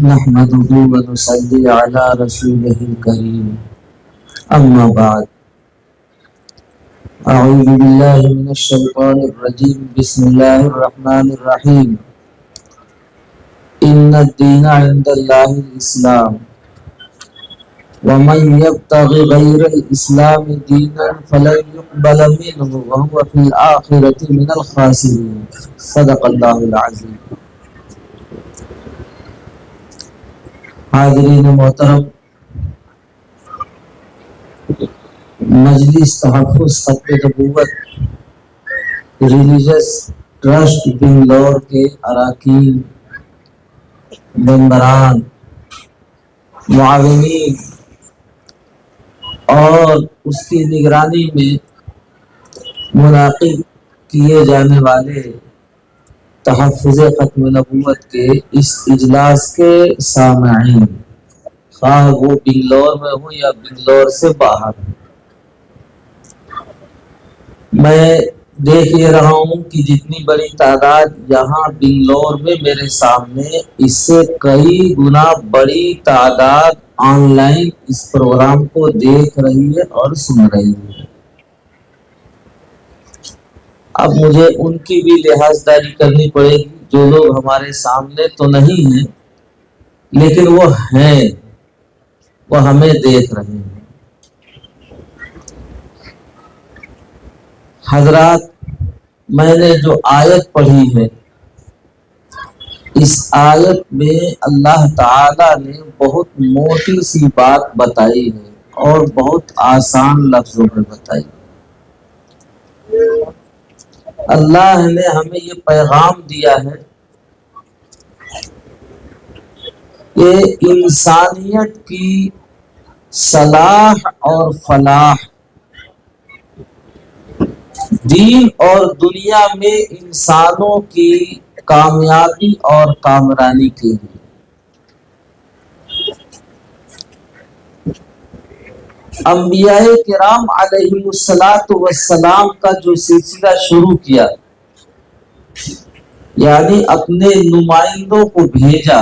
نحمده ونصلي على رسوله الكريم أما بعد أعوذ بالله من الشيطان الرجيم بسم الله الرحمن الرحيم إن الدين عند الله الإسلام ومن يبتغي غير الإسلام دينا فلن يقبل منه وهو في الآخرة من الخاسرين صدق الله العظيم۔ حاضرین محترم، مجلس تحفظ ختم نبوت ریلیجس ٹرسٹ بنگلور کے اراکین، ممبران، معاونین اور اس کی نگرانی میں منعقد کیے جانے والے تحفظ ختم نبوت کے اس اجلاس کے سامعین، خواہ وہ بنگلور میں ہوں یا بنگلور سے باہر ہوں، میں دیکھ یہ رہا ہوں کہ جتنی بڑی تعداد یہاں بنگلور میں میرے سامنے، اس سے کئی گنا بڑی تعداد آن لائن اس پروگرام کو دیکھ رہی ہے اور سن رہی ہے۔ اب مجھے ان کی بھی لحاظداری کرنی پڑے گی، جو لوگ ہمارے سامنے تو نہیں ہیں لیکن وہ ہیں، وہ ہمیں دیکھ رہے ہیں۔ حضرات، میں نے جو آیت پڑھی ہے، اس آیت میں اللہ تعالی نے بہت موٹی سی بات بتائی ہے اور بہت آسان لفظوں میں بتائی ہے۔ اللہ نے ہمیں یہ پیغام دیا ہے کہ انسانیت کی صلاح اور فلاح، دین اور دنیا میں انسانوں کی کامیابی اور کامرانی کے لیے انبیاء کرام علیہم السلام کا جو سلسلہ شروع کیا، یعنی اپنے نمائندوں کو بھیجا،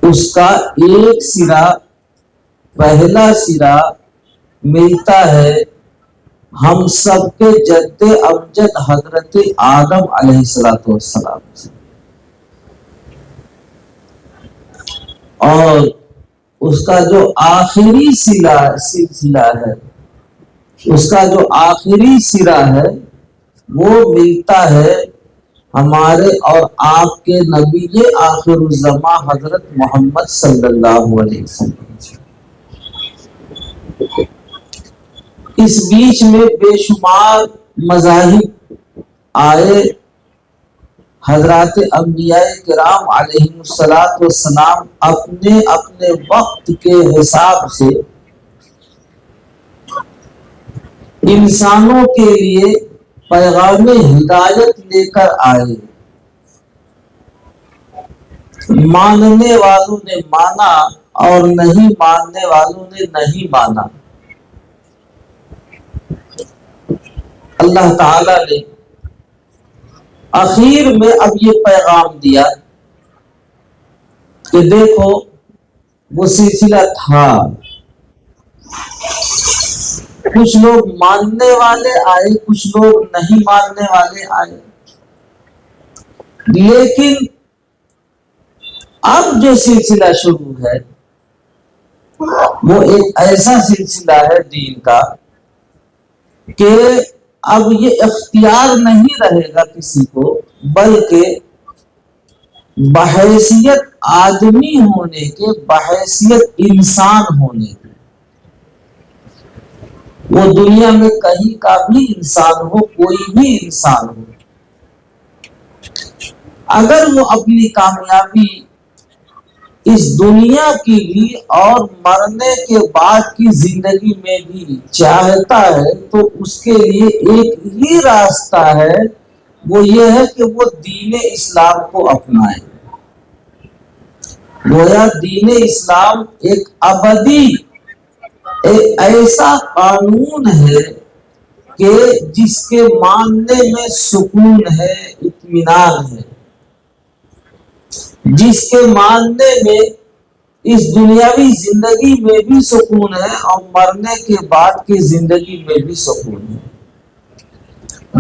اس کا ایک سرا، پہلا سرا ملتا ہے ہم سب کے جد امجد حضرت آدم علیہ السلام سے، اور اس کا جو آخری سلسلہ ہے، اس کا جو آخری سرا ہے، وہ ملتا ہے ہمارے اور آپ کے نبی آخر الزماں حضرت محمد صلی اللہ علیہ وسلم۔ اس بیچ میں بے شمار مذاہب آئے، حضرات انبیاء کرام علیہم السلام اپنے اپنے وقت کے حساب سے انسانوں کے لیے پیغام ہدایت لے کر آئے۔ ماننے والوں نے مانا اور نہیں ماننے والوں نے نہیں مانا۔ اللہ تعالی نے اخیر میں اب یہ پیغام دیا کہ دیکھو، وہ سلسلہ تھا، کچھ لوگ ماننے والے آئے، کچھ لوگ نہیں ماننے والے آئے، لیکن اب جو سلسلہ شروع ہے وہ ایک ایسا سلسلہ ہے دین کا کہ اب یہ اختیار نہیں رہے گا کسی کو، بلکہ بحیثیت آدمی ہونے کے، بحیثیت انسان ہونے کے، وہ دنیا میں کہیں کا بھی انسان ہو، کوئی بھی انسان ہو، اگر وہ اپنی کامیابی اس دنیا کی بھی اور مرنے کے بعد کی زندگی میں بھی چاہتا ہے، تو اس کے لیے ایک ہی راستہ ہے، وہ یہ ہے کہ وہ دین اسلام کو اپنائے۔ گویا دین اسلام ایک ابدی، ایک ایسا قانون ہے کہ جس کے ماننے میں سکون ہے، اطمینان ہے۔ جس کے ماننے میں اس دنیاوی زندگی میں بھی سکون ہے اور مرنے کے بعد کی زندگی میں بھی سکون ہے،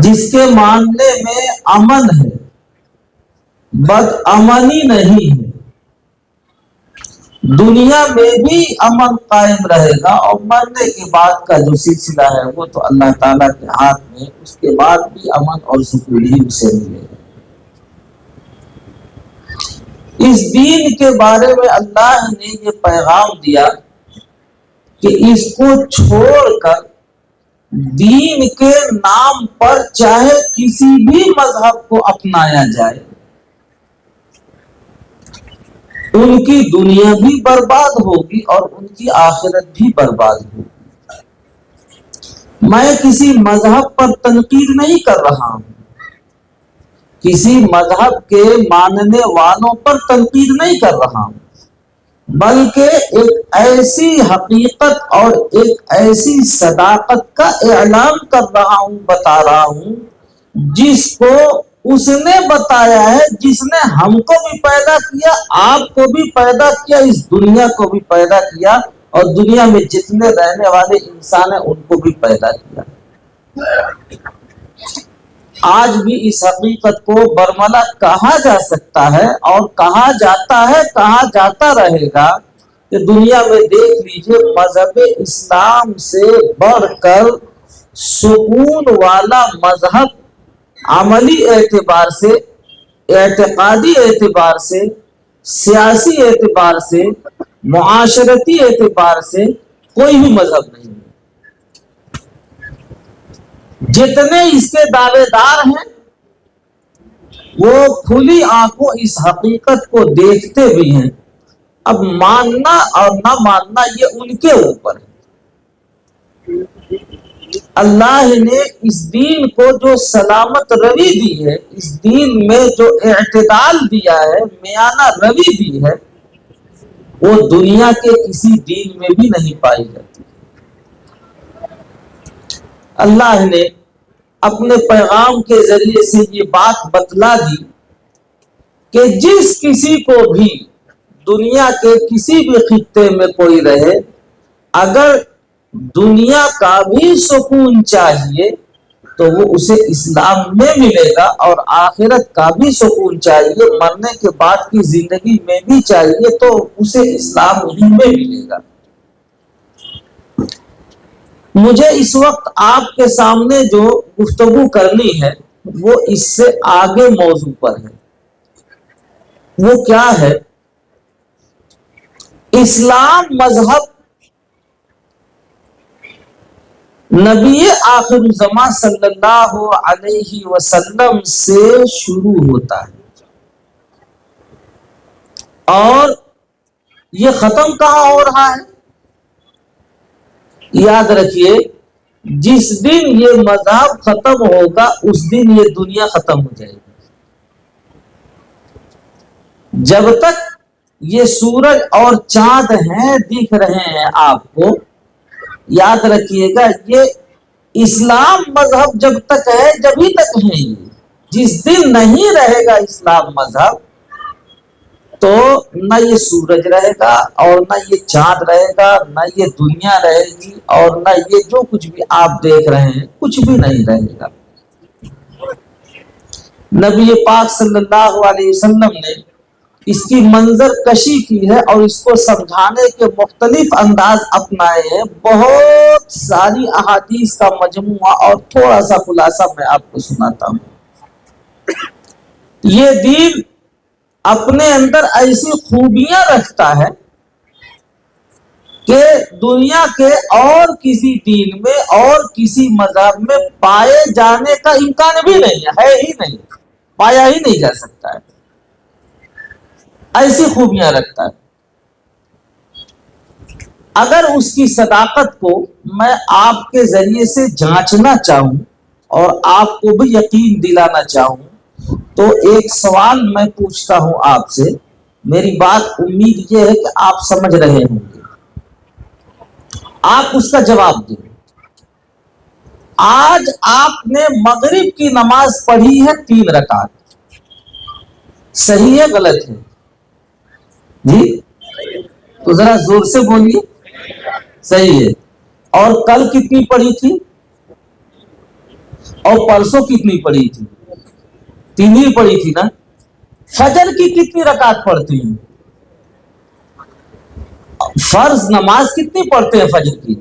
جس کے ماننے میں امن ہے، بد امنی نہیں ہے، دنیا میں بھی امن قائم رہے گا، اور مرنے کے بعد کا جو سلسلہ ہے وہ تو اللہ تعالیٰ کے ہاتھ میں، اس کے بعد بھی امن اور سکون ہی اسے ملے گا۔ اس دین کے بارے میں اللہ نے یہ پیغام دیا کہ اس کو چھوڑ کر دین کے نام پر چاہے کسی بھی مذہب کو اپنایا جائے، ان کی دنیا بھی برباد ہوگی اور ان کی آخرت بھی برباد ہوگی۔ میں کسی مذہب پر تنقید نہیں کر رہا ہوں، کسی مذہب کے ماننے والوں پر تنقید نہیں کر رہا ہوں، بلکہ ایک ایسی حقیقت اور ایک ایسی صداقت کا اعلان کر رہا ہوں، بتا رہا ہوں، جس کو اس نے بتایا ہے، جس نے ہم کو بھی پیدا کیا، آپ کو بھی پیدا کیا، اس دنیا کو بھی پیدا کیا، اور دنیا میں جتنے رہنے والے انسان ہیں ان کو بھی پیدا کیا۔ آج بھی اس حقیقت کو برملا کہا جا سکتا ہے، اور کہا جاتا ہے، کہا جاتا رہے گا کہ دنیا میں دیکھ لیجئے مذہب اسلام سے بڑھ کر سکون والا مذہب عملی اعتبار سے، اعتقادی اعتبار سے، سیاسی اعتبار سے، معاشرتی اعتبار سے کوئی بھی مذہب نہیں ہے۔ جتنے اس کے دعوے دار ہیں وہ کھلی آنکھوں اس حقیقت کو دیکھتے بھی ہیں، اب ماننا اور نہ ماننا یہ ان کے اوپر ہے۔ اللہ نے اس دین کو جو سلامت روی دی ہے، اس دین میں جو اعتدال دیا ہے، میانہ روی دی ہے، وہ دنیا کے کسی دین میں بھی نہیں پائی جاتی۔ اللہ نے اپنے پیغام کے ذریعے سے یہ بات بتلا دی کہ جس کسی کو بھی دنیا کے کسی بھی خطے میں کوئی رہے، اگر دنیا کا بھی سکون چاہیے تو وہ اسے اسلام میں ملے گا، اور آخرت کا بھی سکون چاہیے، مرنے کے بعد کی زندگی میں بھی چاہیے تو اسے اسلام ہی میں ملے گا۔ مجھے اس وقت آپ کے سامنے جو گفتگو کرنی ہے وہ اس سے آگے موضوع پر ہے۔ وہ کیا ہے؟ اسلام مذہب نبی آخر الزماں صلی اللہ علیہ وسلم سے شروع ہوتا ہے، اور یہ ختم کہاں ہو رہا ہے؟ یاد رکھیے، جس دن یہ مذہب ختم ہوگا اس دن یہ دنیا ختم ہو جائے گی۔ جب تک یہ سورج اور چاند ہیں، دکھ رہے ہیں آپ کو، یاد رکھیے گا یہ اسلام مذہب جب تک ہے جبھی تک ہے۔ یہ جس دن نہیں رہے گا اسلام مذہب تو نہ یہ سورج رہے گا، اور نہ یہ چاند رہے گا، نہ یہ دنیا رہے گی، اور نہ یہ جو کچھ بھی آپ دیکھ رہے ہیں کچھ بھی نہیں رہے گا۔ نبی پاک صلی اللہ علیہ وسلم نے اس کی منظر کشی کی ہے اور اس کو سمجھانے کے مختلف انداز اپنائے ہیں۔ بہت ساری احادیث کا مجموعہ اور تھوڑا سا خلاصہ میں آپ کو سناتا ہوں۔ یہ دین اپنے اندر ایسی خوبیاں رکھتا ہے کہ دنیا کے اور کسی دین میں اور کسی مذہب میں پائے جانے کا امکان بھی نہیں ہے ہی نہیں، پایا ہی نہیں جا سکتا ہے، ایسی خوبیاں رکھتا ہے۔ اگر اس کی صداقت کو میں آپ کے ذریعے سے جانچنا چاہوں اور آپ کو بھی یقین دلانا چاہوں تو ایک سوال میں پوچھتا ہوں آپ سے، میری بات امید یہ ہے کہ آپ سمجھ رہے ہوں گے، آپ اس کا جواب دیں۔ آج آپ نے مغرب کی نماز پڑھی ہے 3 رکعت، صحیح ہے غلط ہے؟ جی تو ذرا زور سے بولیے. صحیح ہے. اور کل کتنی پڑھی تھی اور پرسوں کتنی پڑھی تھی؟ 3 ہی پڑھی تھی نا. فجر کی کتنی رکعت پڑھتی ہیں؟ فرض نماز کتنی پڑھتے ہیں فجر کی؟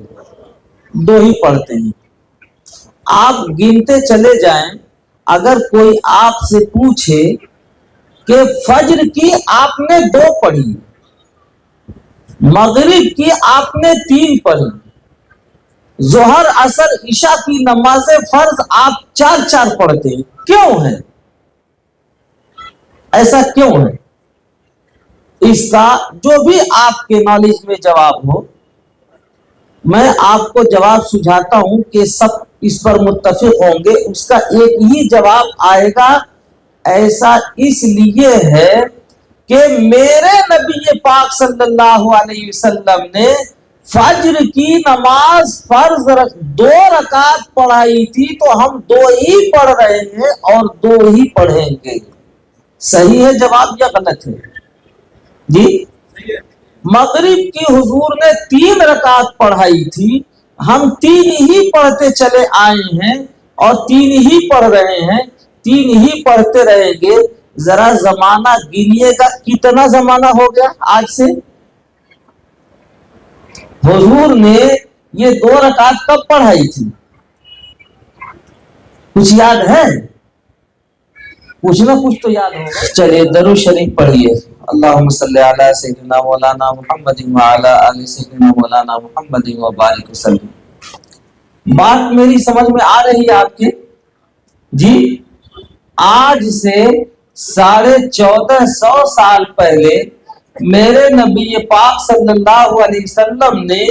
2 ہی پڑھتے ہیں. آپ گنتے چلے جائیں. اگر کوئی آپ سے پوچھے کہ فجر کی آپ نے 2 پڑھی، مغرب کی آپ نے 3 پڑھی، ظہر عصر عشاء کی نماز فرض آپ 4 پڑھتے ہیں، کیوں ہے ایسا؟ کیوں ہے؟ اس کا جو بھی آپ کے نالج میں جواب ہو، میں آپ کو جواب سجھاتا ہوں کہ سب اس پر متفق ہوں گے. اس کا ایک ہی جواب آئے گا. ایسا اس لیے ہے کہ میرے نبی پاک صلی اللہ علیہ وسلم نے فجر کی نماز فرض 2 رکعت پڑھائی تھی، تو ہم 2 ہی پڑھ رہے ہیں اور 2 ہی پڑھیں گے. صحیح ہے جواب یا غلط ہے؟ جی. مغرب کی حضور نے 3 رکعت پڑھائی تھی، ہم 3 ہی پڑھتے چلے آئے ہیں اور 3 ہی پڑھ رہے ہیں، 3 ہی پڑھتے رہیں گے. ذرا زمانہ گنیے گا کتنا زمانہ ہو گیا آج سے. حضور نے یہ 2 رکعت کب پڑھائی تھی؟ کچھ یاد ہے؟ کچھ نہ کچھ تو یاد ہوگا. چلیے درود شریف پڑھیے. اللہم صلی علی سیدنا مولانا محمد وعلی آل سیدنا مولانا محمد وبارک وسلم. بات میری سمجھ میں آ رہی ہے آپ کے؟ جی. آج سے 1450 سال پہلے میرے نبی پاک صلی اللہ علیہ وسلم نے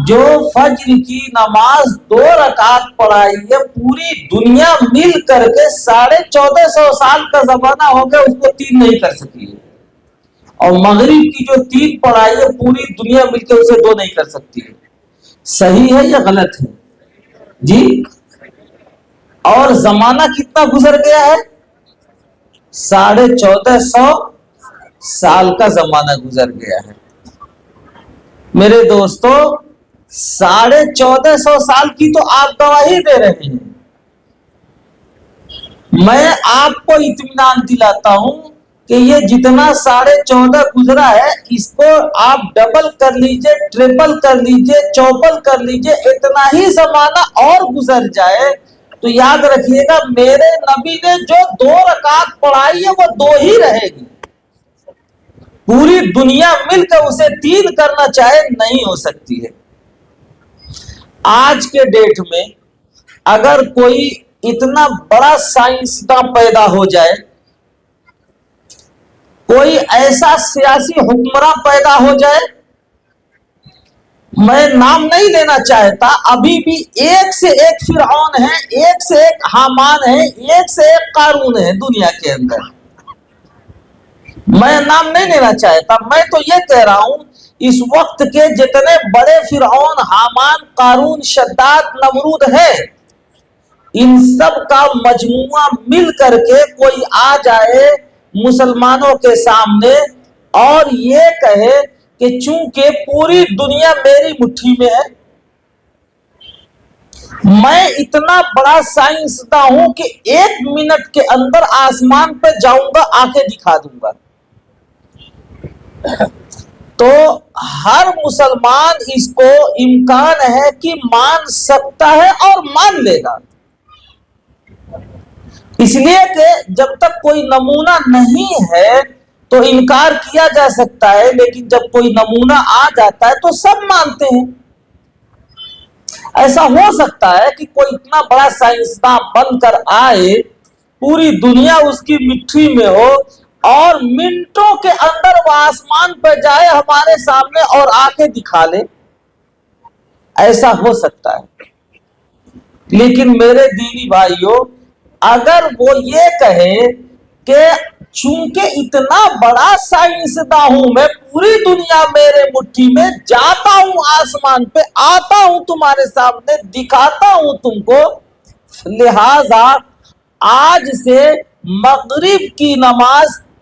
جو فجر کی نماز 2 رکعت پڑھائی ہے، پوری دنیا مل کر کے 1450 سال کا زمانہ ہو گیا اس کو 3 نہیں کر سکی ہے. اور مغرب کی جو 3 پڑھائی ہے پوری دنیا مل کے اسے 2 نہیں کر سکتی ہے. صحیح ہے یا غلط ہے؟ جی. اور زمانہ کتنا گزر گیا ہے؟ 1450 سال کا زمانہ گزر گیا ہے. میرے دوستو 1450 سال کی تو آپ گواہی دے رہے ہیں. میں آپ کو اطمینان دلاتا ہوں کہ یہ جتنا 14.5 گزرا ہے اس کو آپ ڈبل کر لیجئے، ٹریپل کر لیجئے، چوپل کر لیجئے، اتنا ہی زمانہ اور گزر جائے تو یاد رکھیے گا میرے نبی نے جو 2 رکعت پڑھائی ہے وہ 2 ہی رہے گی. پوری دنیا مل کر اسے 3 کرنا چاہے نہیں ہو سکتی ہے. آج کے ڈیٹ میں اگر کوئی اتنا بڑا سائنسداں پیدا ہو جائے، کوئی ایسا سیاسی حکمراں پیدا ہو جائے، میں نام نہیں لینا چاہتا، ابھی بھی ایک سے ایک فرعون ہے، ایک سے ایک حامان ہے، ایک سے ایک قارون ہے دنیا کے اندر. میں نام نہیں لینا چاہتا. میں تو یہ کہہ رہا ہوں اس وقت کے جتنے بڑے فرعون، حامان، قارون، شداد، نمرود ہیں، ان سب کا مجموعہ مل کر کے کوئی آ جائے مسلمانوں کے سامنے اور یہ کہے کہ چونکہ پوری دنیا میری مٹھی میں ہے، میں اتنا بڑا سائنسداں ہوں کہ 1 منٹ کے اندر آسمان پہ جاؤں گا، آنکھیں دکھا دوں گا، تو ہر مسلمان اس کو امکان ہے کہ مان سکتا ہے اور مان لے گا. اس لیے کہ جب تک کوئی نمونہ نہیں ہے تو انکار کیا جا سکتا ہے، لیکن جب کوئی نمونہ آ جاتا ہے تو سب مانتے ہیں. ایسا ہو سکتا ہے کہ کوئی اتنا بڑا سائنسداں بن کر آئے، پوری دنیا اس کی مٹھی میں ہو اور منٹوں کے اندر وہ آسمان پہ جائے ہمارے سامنے اور آنکھیں دکھا لے. ایسا ہو سکتا ہے. لیکن میرے دینی بھائیوں، اگر وہ یہ کہے کہ چونکہ اتنا بڑا سائنسداں ہوں میں، پوری دنیا میرے مٹھی میں، جاتا ہوں آسمان پہ، آتا ہوں تمہارے سامنے، دکھاتا ہوں تم کو، لہذا آج سے مغرب کی نماز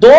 2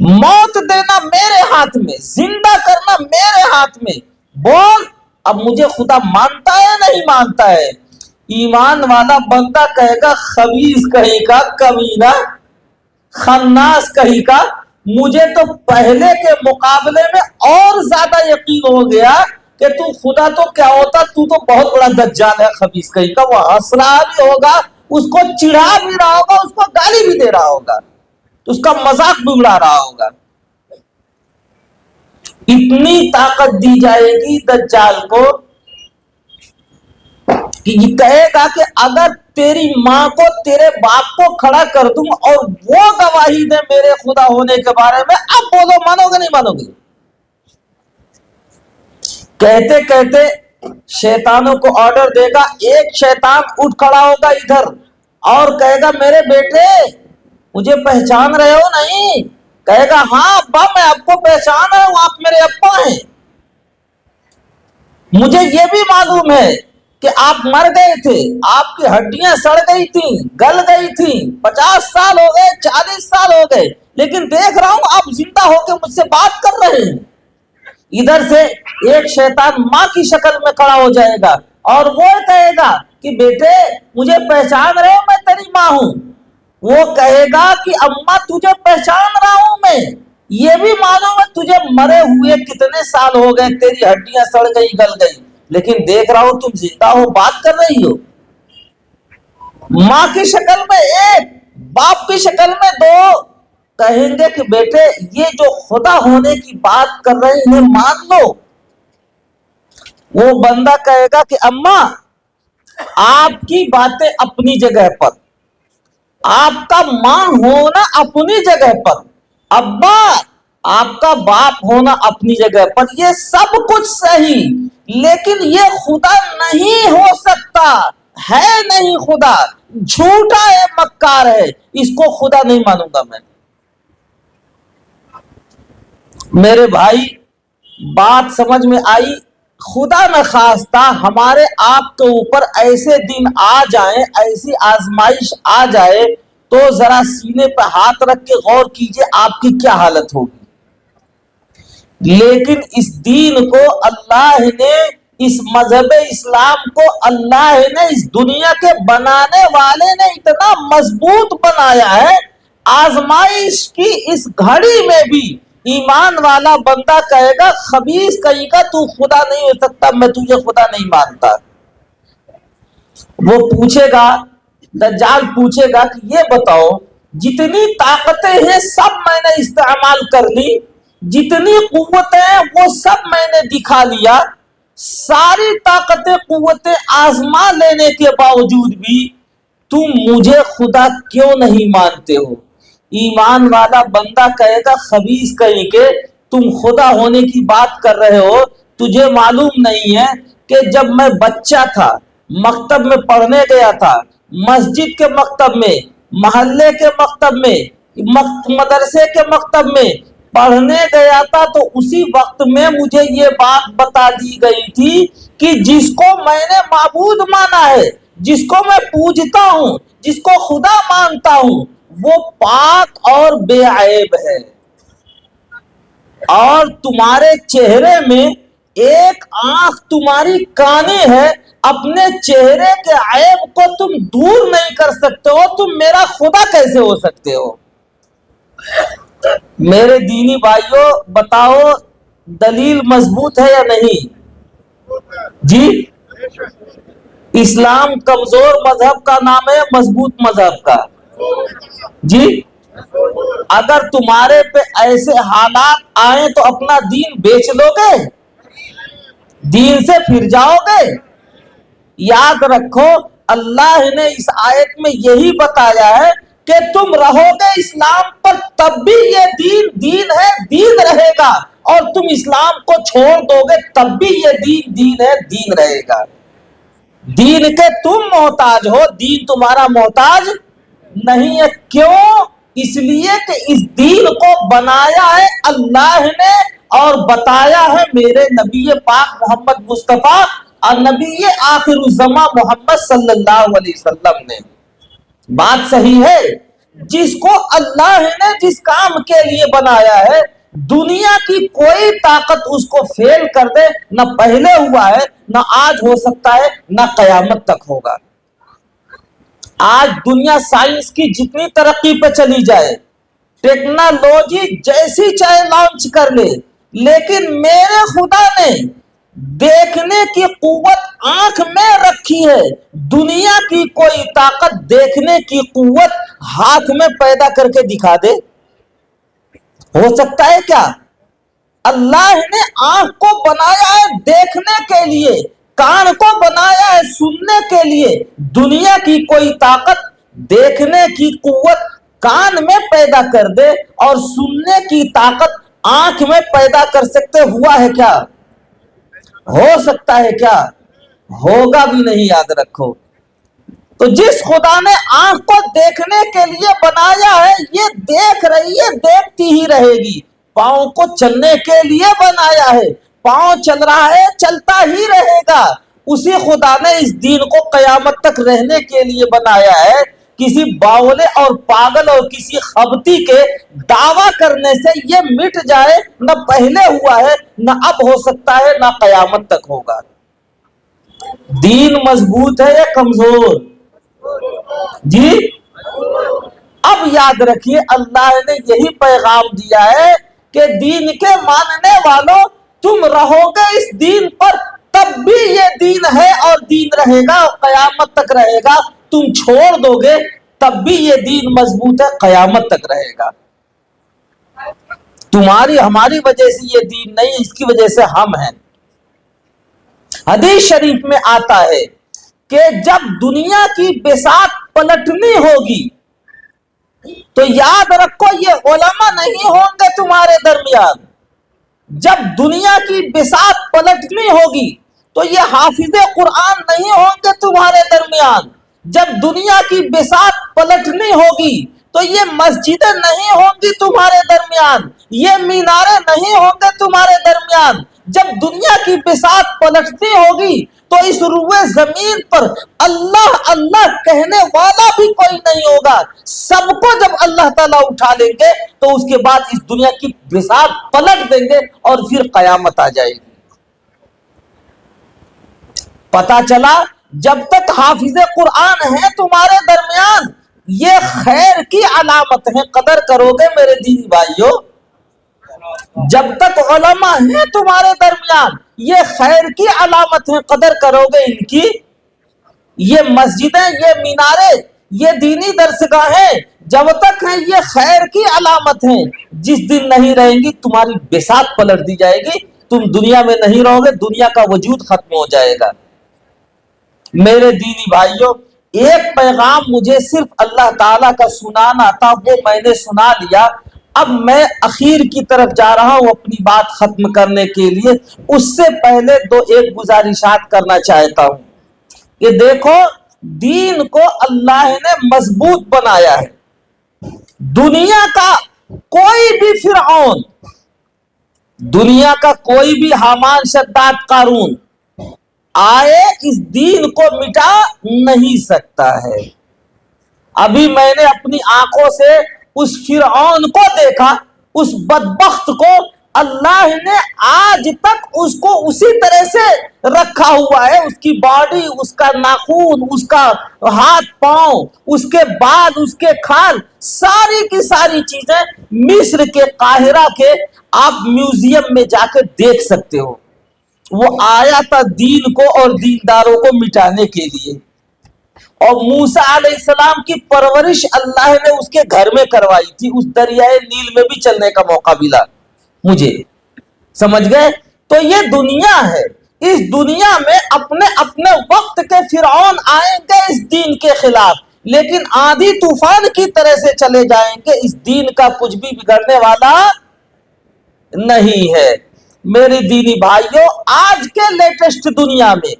موت دینا میرے ہاتھ میں، زندہ کرنا میرے ہاتھ میں، بول اب مجھے خدا مانتا ہے نہیں مانتا ہے؟ ایمان والا بندہ کہے گا خبیث کہیں کا، کمینہ، خناس کہیں کا، مجھے تو پہلے کے مقابلے میں اور زیادہ یقین ہو گیا کہ تو خدا تو کیا ہوتا، تو بہت بڑا دجال ہے خبیث کہیں کا۔ وہ ہنس رہا بھی ہوگا، اس کو چڑھا بھی رہا ہوگا، اس کو گالی بھی دے رہا ہوگا، اس کا مذاق بھی اڑا رہا ہوگا۔ اتنی طاقت دی جائے گی دجال کو کہ یہ کہے گا کہ اگر تیری ماں کو تیرے باپ کو کھڑا کر دوں اور وہ گواہی دے میرے خدا ہونے کے بارے میں، اب بولو مانو گے نہیں مانو گے؟ کہتے کہتے شیطانوں کو آرڈر دے گا، ایک شیطان اٹھ کھڑا ہوگا ادھر اور کہے گا میرے بیٹے مجھے پہچان رہے ہو نہیں؟ کہے گا ہاں ابا میں آپ کو پہچان رہا ہوں، آپ میرے ابا ہیں، مجھے یہ بھی معلوم ہے کہ آپ مر گئے تھے، آپ کی ہڈیاں سڑ گئی تھیں، گل گئی تھیں، 50 سال ہو گئے، 40 سال ہو گئے، لیکن دیکھ رہا ہوں آپ زندہ ہو کے مجھ سے بات کر رہے ہیں۔ ادھر سے ایک شیطان ماں کی شکل میں کھڑا ہو جائے گا اور وہ کہے گا کہ بیٹے مجھے پہچان رہے ہو، میں تیری ماں ہوں۔ وہ کہے گا کہ اماں تجھے پہچان رہا ہوں میں، یہ بھی معلوم ہے تجھے مرے ہوئے کتنے سال ہو گئے، تیری ہڈیاں سڑ گئی گل گئی، لیکن دیکھ رہا ہوں تم زندہ ہو، بات کر رہی ہو۔ ماں کی شکل میں ایک، باپ کی شکل میں دو، کہیں گے کہ بیٹے یہ جو خدا ہونے کی بات کر رہے ہیں انہیں مان لو۔ وہ بندہ کہے گا کہ اماں آپ کی باتیں اپنی جگہ پر، آپ کا ماں ہونا اپنی جگہ پر، ابا آپ کا باپ ہونا اپنی جگہ پر، یہ سب کچھ صحیح، لیکن یہ خدا نہیں ہو سکتا، ہے نہیں خدا، جھوٹا ہے، مکار ہے، اس کو خدا نہیں مانوں گا میں۔ میرے بھائی بات سمجھ میں آئی؟ خدا نہ خواستہ ہمارے آپ کے اوپر ایسے دن آ جائیں، ایسی آزمائش آ جائے تو ذرا سینے پہ ہاتھ رکھ کے غور کیجئے آپ کی کیا حالت ہوگی۔ لیکن اس دین کو اللہ نے، اس مذہب اسلام کو اللہ نے، اس دنیا کے بنانے والے نے اتنا مضبوط بنایا ہے، آزمائش کی اس گھڑی میں بھی ایمان والا بندہ کہے گا خبیث کہیں کا تو خدا نہیں ہو سکتا، میں تجھے خدا نہیں مانتا۔ وہ پوچھے گا، دجال پوچھے گا کہ یہ بتاؤ جتنی طاقتیں ہیں سب میں نے استعمال کر لی، جتنی قوتیں وہ سب میں نے دکھا لیا، ساری طاقتیں قوتیں آزما لینے کے باوجود بھی تم مجھے خدا کیوں نہیں مانتے ہو؟ ایمان والا بندہ کہے گا خبیث کہیں کہ تم خدا ہونے کی بات کر رہے ہو، تجھے معلوم نہیں ہے کہ جب میں بچہ تھا، مکتب میں پڑھنے گیا تھا، مسجد کے مکتب میں، محلے کے مکتب میں، مدرسے کے مکتب میں پڑھنے گیا تھا، تو اسی وقت میں مجھے یہ بات بتا دی گئی تھی کہ جس کو میں نے معبود مانا ہے، جس کو میں پوجتا ہوں، جس کو خدا مانتا ہوں، وہ پاک اور بے عیب ہے، اور تمہارے چہرے میں ایک آنکھ تمہاری کانی ہے، اپنے چہرے کے عیب کو تم دور نہیں کر سکتے ہو، تم میرا خدا کیسے ہو سکتے ہو؟ میرے دینی بھائیوں بتاؤ دلیل مضبوط ہے یا نہیں؟ جی اسلام کمزور مذہب کا نام ہے، مضبوط مذہب کا؟ جی اگر تمہارے پہ ایسے حالات آئیں تو اپنا دین بیچ لو گے؟ دین سے پھر جاؤ گے؟ یاد رکھو اللہ نے اس آیت میں یہی بتایا ہے کہ تم رہو گے اسلام پر تب بھی یہ دین دین ہے، دین رہے گا، اور تم اسلام کو چھوڑ دو گے تب بھی یہ دین دین ہے، دین رہے گا۔ دین کے تم محتاج ہو، دین تمہارا محتاج نہیں ہے۔ کیوں؟ اس لیے کہ اس دین کو بنایا ہے اللہ نے اور بتایا ہے میرے نبی پاک محمد مصطفیٰ اور نبی آخر الزمان محمد صلی اللہ علیہ وسلم نے۔ بات صحیح ہے؟ جس کو اللہ نے جس کام کے لیے بنایا ہے دنیا کی کوئی طاقت اس کو فیل کر دے، نہ پہلے ہوا ہے، نہ آج ہو سکتا ہے، نہ قیامت تک ہوگا۔ آج دنیا سائنس کی جتنی ترقی پہ چلی جائے، ٹیکنالوجی جیسی چاہے لانچ کر لے، لیکن میرے خدا نے دیکھنے کی قوت آنکھ میں رکھی ہے۔ دنیا کی کوئی طاقت دیکھنے کی قوت ہاتھ میں پیدا کر کے دکھا دے؟ ہو سکتا ہے کیا؟ اللہ نے آنکھ کو بنایا ہے دیکھنے کے لیے، کان کو بنایا ہے سننے کے لیے۔ دنیا کی کوئی طاقت دیکھنے کی قوت کان میں پیدا کر دے اور سننے کی طاقت آنکھ میں پیدا کر سکتے ہوا ہے کیا؟ ہو سکتا ہے کیا؟ ہوگا بھی نہیں، یاد رکھو۔ تو جس خدا نے آنکھ کو دیکھنے کے لیے بنایا ہے، یہ دیکھ رہی ہے، دیکھتی ہی رہے گی۔ پاؤں کو چلنے کے لیے بنایا ہے، پاؤں چل رہا ہے، چلتا ہی رہے گا۔ اسی خدا نے اس دین کو قیامت تک رہنے کے لیے بنایا ہے۔ کسی باولے اور پاگل اور کسی خبتی کے دعویٰ کرنے سے یہ مٹ جائے، نہ پہلے ہوا ہے، نہ اب ہو سکتا ہے، نہ قیامت تک ہوگا۔ دین مضبوط ہے یا کمزور؟ جی اب یاد رکھیے، اللہ نے یہی پیغام دیا ہے کہ دین کے ماننے والوں تم رہو گے اس دین پر، تب بھی یہ دین ہے اور دین رہے گا، قیامت تک رہے گا۔ تم چھوڑ دو گے تب بھی یہ دین مضبوط ہے، قیامت تک رہے گا۔ تمہاری ہماری وجہ سے یہ دین نہیں، اس کی وجہ سے ہم ہیں۔ حدیث شریف میں آتا ہے کہ جب دنیا کی بساط پلٹنی ہوگی تو یاد رکھو یہ علماء نہیں ہوں گے تمہارے درمیان۔ جب دنیا کی بساط پلٹنی ہوگی تو یہ حافظ قرآن نہیں ہوں گے تمہارے درمیان۔ جب دنیا کی بساط پلٹنی ہوگی تو یہ مسجدیں نہیں ہوں گی تمہارے درمیان، یہ میناریں نہیں ہوں گے تمہارے درمیان۔ جب دنیا کی بساط پلٹنی ہوگی تو اس روئے زمین پر اللہ اللہ کہنے والا بھی کوئی نہیں ہوگا۔ سب کو جب اللہ تعالیٰ اٹھا لیں گے تو اس کے بعد اس دنیا کی بساط پلٹ دیں گے اور پھر قیامت آ جائے گی۔ پتا چلا جب تک حافظ قرآن ہے تمہارے درمیان یہ خیر کی علامت ہے، قدر کرو گے میرے دینی بھائیوں۔ جب تک علماء ہیں تمہارے درمیان یہ خیر کی علامت ہے، قدر کرو گے ان کی۔ یہ مسجدیں، یہ میناریں، یہ دینی درسگاہیں جب تک ہیں یہ خیر کی علامت ہیں۔ جس دن نہیں رہیں گی تمہاری بساط پلٹ دی جائے گی، تم دنیا میں نہیں رہو گے، دنیا کا وجود ختم ہو جائے گا۔ میرے دینی بھائیوں، ایک پیغام مجھے صرف اللہ تعالیٰ کا سنانا تھا، وہ میں نے سنا لیا۔ اب میں اخیر کی طرف جا رہا ہوں اپنی بات ختم کرنے کے لیے۔ اس سے پہلے ایک گزارشات کرنا چاہتا ہوں کہ دیکھو دین کو اللہ نے مضبوط بنایا ہے۔ دنیا کا کوئی بھی فرعون، دنیا کا کوئی بھی حامان شداد قارون آئے اس دین کو مٹا نہیں سکتا ہے۔ ابھی میں نے اپنی آنکھوں سے اس فرعون کو دیکھا، اس بدبخت کو۔ اللہ نے آج تک اس کو اسی طرح سے رکھا ہوا ہے، اس کی باڈی، اس کا ناخون، اس کا ہاتھ پاؤں، اس کے بال، اس کے کھال، ساری کی ساری چیزیں مصر کے قاہرہ کے آپ میوزیم میں جا کے دیکھ سکتے ہو۔ وہ آیا تھا دین کو اور دینداروں کو مٹانے کے لیے۔ اور موسیٰ علیہ السلام کی پرورش اللہ نے اس کے گھر میں کروائی تھی، اس دریائے نیل میں بھی چلنے کا موقع ملا مجھے، سمجھ گئے؟ تو یہ دنیا ہے، اس دنیا میں اپنے اپنے وقت کے فرعون آئیں گے اس دین کے خلاف، لیکن آندھی طوفان کی طرح سے چلے جائیں گے، اس دین کا کچھ بھی بگڑنے والا نہیں ہے۔ میرے دینی بھائیوں، آج کے لیٹسٹ دنیا میں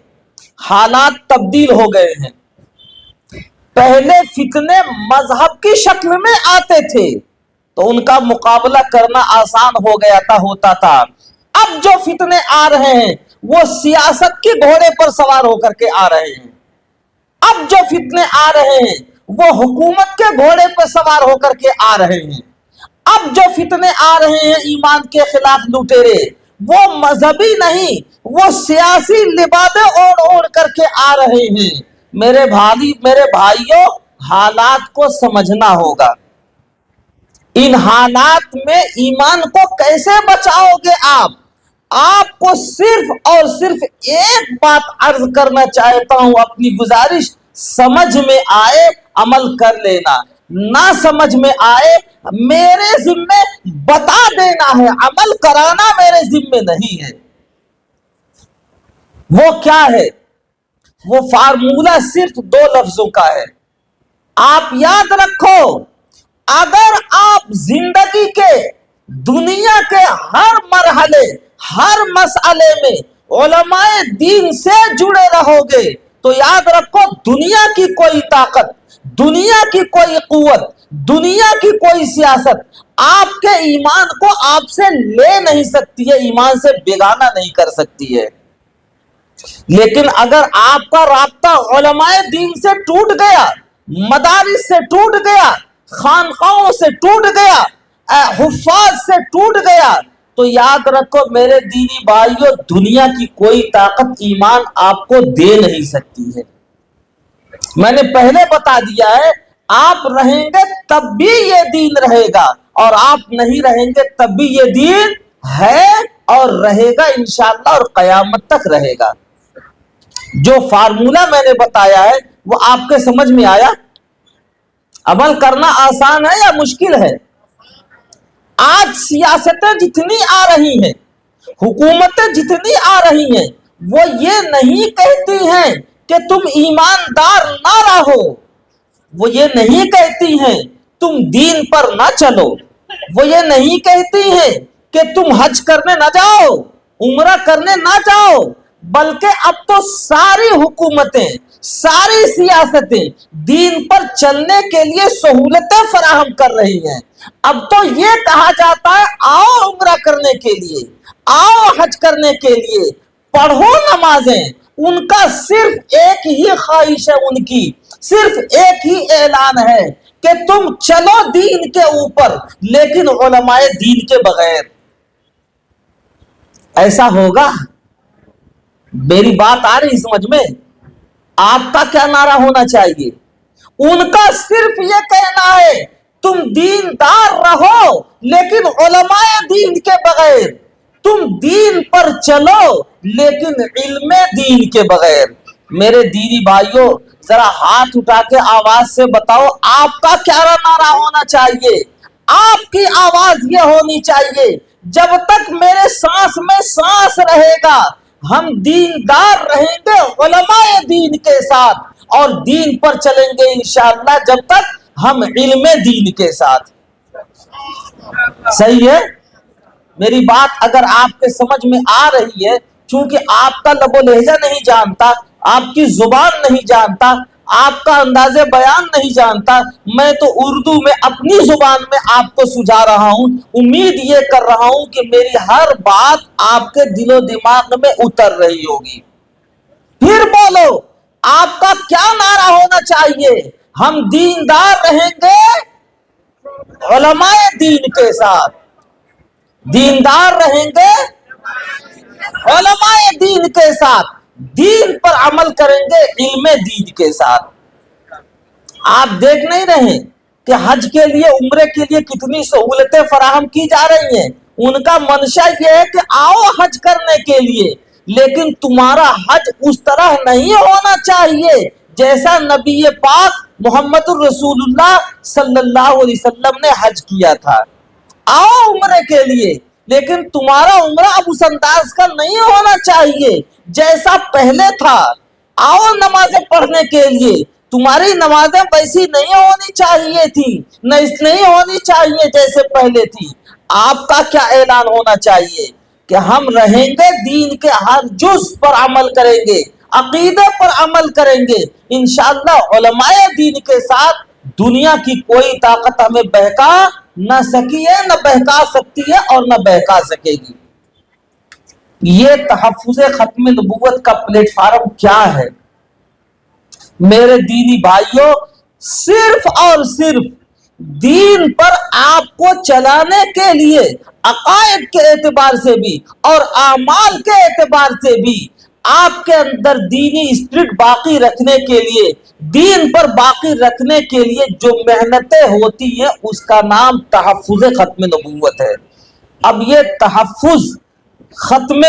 حالات تبدیل ہو گئے ہیں۔ پہلے فتنے مذہب کی شکل میں آتے تھے تو ان کا مقابلہ کرنا آسان ہو گیا تھا، ہوتا تھا۔ اب جو فتنے آ رہے ہیں وہ سیاست کے گھوڑے پر سوار ہو کر کے آ رہے ہیں۔ اب جو فتنے آ رہے ہیں وہ حکومت کے گھوڑے پہ سوار ہو کر کے آ رہے ہیں. اب جو فتنے آ رہے ہیں ایمان کے خلاف لٹیرے، وہ مذہبی نہیں، وہ سیاسی لبادے اوڑھ اوڑھ کر کے آ رہے ہیں. میرے بھائیوں، حالات کو سمجھنا ہوگا. ان حالات میں ایمان کو کیسے بچاؤ گے آپ کو صرف اور صرف ایک بات عرض کرنا چاہتا ہوں، اپنی گزارش، سمجھ میں آئے عمل کر لینا، نہ سمجھ میں آئے میرے ذمے بتا دینا ہے، عمل کرانا میرے ذمے نہیں ہے. وہ کیا ہے؟ وہ فارمولہ صرف 2 لفظوں کا ہے. آپ یاد رکھو، اگر آپ زندگی کے دنیا کے ہر مرحلے، ہر مسئلے میں علماء دین سے جڑے رہو گے تو یاد رکھو، دنیا کی کوئی طاقت، دنیا کی کوئی قوت، دنیا کی کوئی سیاست آپ کے ایمان کو آپ سے لے نہیں سکتی ہے، ایمان سے بیگانہ نہیں کر سکتی ہے. لیکن اگر آپ کا رابطہ علماء دین سے ٹوٹ گیا، مدارس سے ٹوٹ گیا، خانقاہوں سے ٹوٹ گیا، حفاظ سے ٹوٹ گیا، تو یاد رکھو میرے دینی بھائیوں، دنیا کی کوئی طاقت ایمان آپ کو دے نہیں سکتی ہے. میں نے پہلے بتا دیا ہے، آپ رہیں گے تب بھی یہ دین رہے گا، اور آپ نہیں رہیں گے تب بھی یہ دین ہے اور رہے گا انشاءاللہ، اور قیامت تک رہے گا. جو فارمولہ میں نے بتایا ہے وہ آپ کے سمجھ میں آیا؟ عمل کرنا آسان ہے یا مشکل ہے؟ آج سیاستیں جتنی آ رہی ہیں، حکومتیں جتنی آ رہی ہیں، وہ یہ نہیں کہتی ہیں کہ تم ایماندار نہ رہو، وہ یہ نہیں کہتی ہیں تم دین پر نہ چلو، وہ یہ نہیں کہتی ہیں کہ تم حج کرنے نہ جاؤ، عمرہ کرنے نہ جاؤ، بلکہ اب تو ساری حکومتیں، ساری سیاستیں دین پر چلنے کے لیے سہولتیں فراہم کر رہی ہیں. اب تو یہ کہا جاتا ہے آؤ عمرہ کرنے کے لیے، آؤ حج کرنے کے لیے، پڑھو نمازیں. ان کا صرف ایک ہی خواہش ہے، ان کی صرف ایک ہی اعلان ہے کہ تم چلو دین کے اوپر، لیکن علماء دین کے بغیر. ایسا ہوگا؟ میری بات آ رہی سمجھ میں؟ آپ کا کیا نعرہ ہونا چاہیے؟ ان کا صرف یہ کہنا ہے تم دیندار رہو لیکن علماء دین کے بغیر، تم دین پر چلو لیکن علم دین کے بغیر. میرے دینی بھائیوں، ذرا ہاتھ اٹھا کے آواز سے بتاؤ آپ کا کیا نعرہ ہونا چاہیے؟ آپ کی آواز یہ ہونی چاہیے، جب تک میرے سانس میں سانس رہے گا ہم دیندار رہیں گے علماء دین کے ساتھ، اور دین پر چلیں گے انشاءاللہ جب تک ہم علم دین کے ساتھ. صحیح ہے؟ میری بات اگر آپ کے سمجھ میں آ رہی ہے، چونکہ آپ کا لب و لہجہ نہیں جانتا، آپ کی زبان نہیں جانتا، آپ کا انداز بیان نہیں جانتا، میں تو اردو میں اپنی زبان میں آپ کو سجھا رہا ہوں. امید یہ کر رہا ہوں کہ میری ہر بات آپ کے دل و دماغ میں اتر رہی ہوگی. پھر بولو آپ کا کیا نعرہ ہونا چاہیے؟ ہم دیندار رہیں گے علماء دین کے ساتھ، دیندار رہیں گے علماء دین کے ساتھ، دین پر عمل کریں گے علم دین کے ساتھ. آپ دیکھ نہیں رہے کہ حج کے لیے، عمرے کے لیے کتنی سہولتیں فراہم کی جا رہی ہیں؟ ان کا منشا یہ ہے کہ آؤ حج کرنے کے لیے، لیکن تمہارا حج اس طرح نہیں ہونا چاہیے جیسا نبی پاک محمد الرسول اللہ صلی اللہ علیہ وسلم نے حج کیا تھا. آؤ عمرے کے لیے، لیکن تمہارا عمرہ اب اس انداز کا نہیں ہونا چاہیے جیسا پہلے تھا. آؤ نمازیں پڑھنے کے لیے، تمہاری نمازیں ویسی نہیں ہونی چاہیے تھی، نہیں ہونی چاہیے جیسے پہلے تھی. آپ کا کیا اعلان ہونا چاہیے کہ ہم رہیں گے دین کے ہر جز پر عمل کریں گے، عقیدے پر عمل کریں گے انشاءاللہ. علماء دین کے ساتھ دنیا کی کوئی طاقت ہمیں بہکا نہ سکی ہے، نہ بہکا سکتی ہے اور نہ بہکا سکے گی. یہ تحفظ ختم نبوت کا پلیٹ فارم کیا ہے؟ میرے دینی بھائیوں، صرف اور صرف دین پر آپ کو چلانے کے لیے، عقائد کے اعتبار سے بھی اور اعمال کے اعتبار سے بھی آپ کے اندر دینی اسپرٹ باقی رکھنے کے لیے، دین پر باقی رکھنے کے لیے جو محنتیں ہوتی ہیں اس کا نام تحفظ ختم نبوت ہے۔ اب یہ تحفظ ختم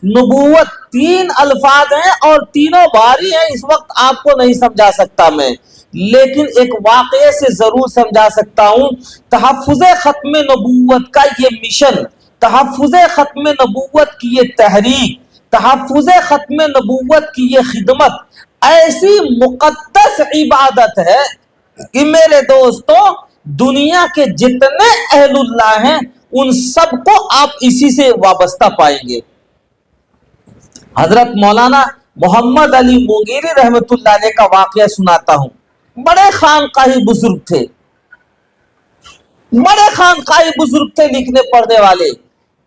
نبوت تین الفاظ ہیں اور تینوں بھاری ہیں، اس وقت آپ کو نہیں سمجھا سکتا میں، لیکن ایک واقعے سے ضرور سمجھا سکتا ہوں۔ تحفظ ختم نبوت کا یہ مشن، تحفظ ختم نبوت کی یہ تحریک، تحفظ ختم نبوت کی یہ خدمت ایسی مقدس عبادت ہے کہ میرے دوستوں دنیا کے جتنے اہل اللہ ہیں ان سب کو آپ اسی سے وابستہ پائیں گے۔ حضرت مولانا محمد علی مونگیری رحمت اللہ علیہ کا واقعہ سناتا ہوں۔ بڑے خانقاہی بزرگ تھے، بڑے خانقاہی بزرگ تھے، لکھنے پڑھنے والے۔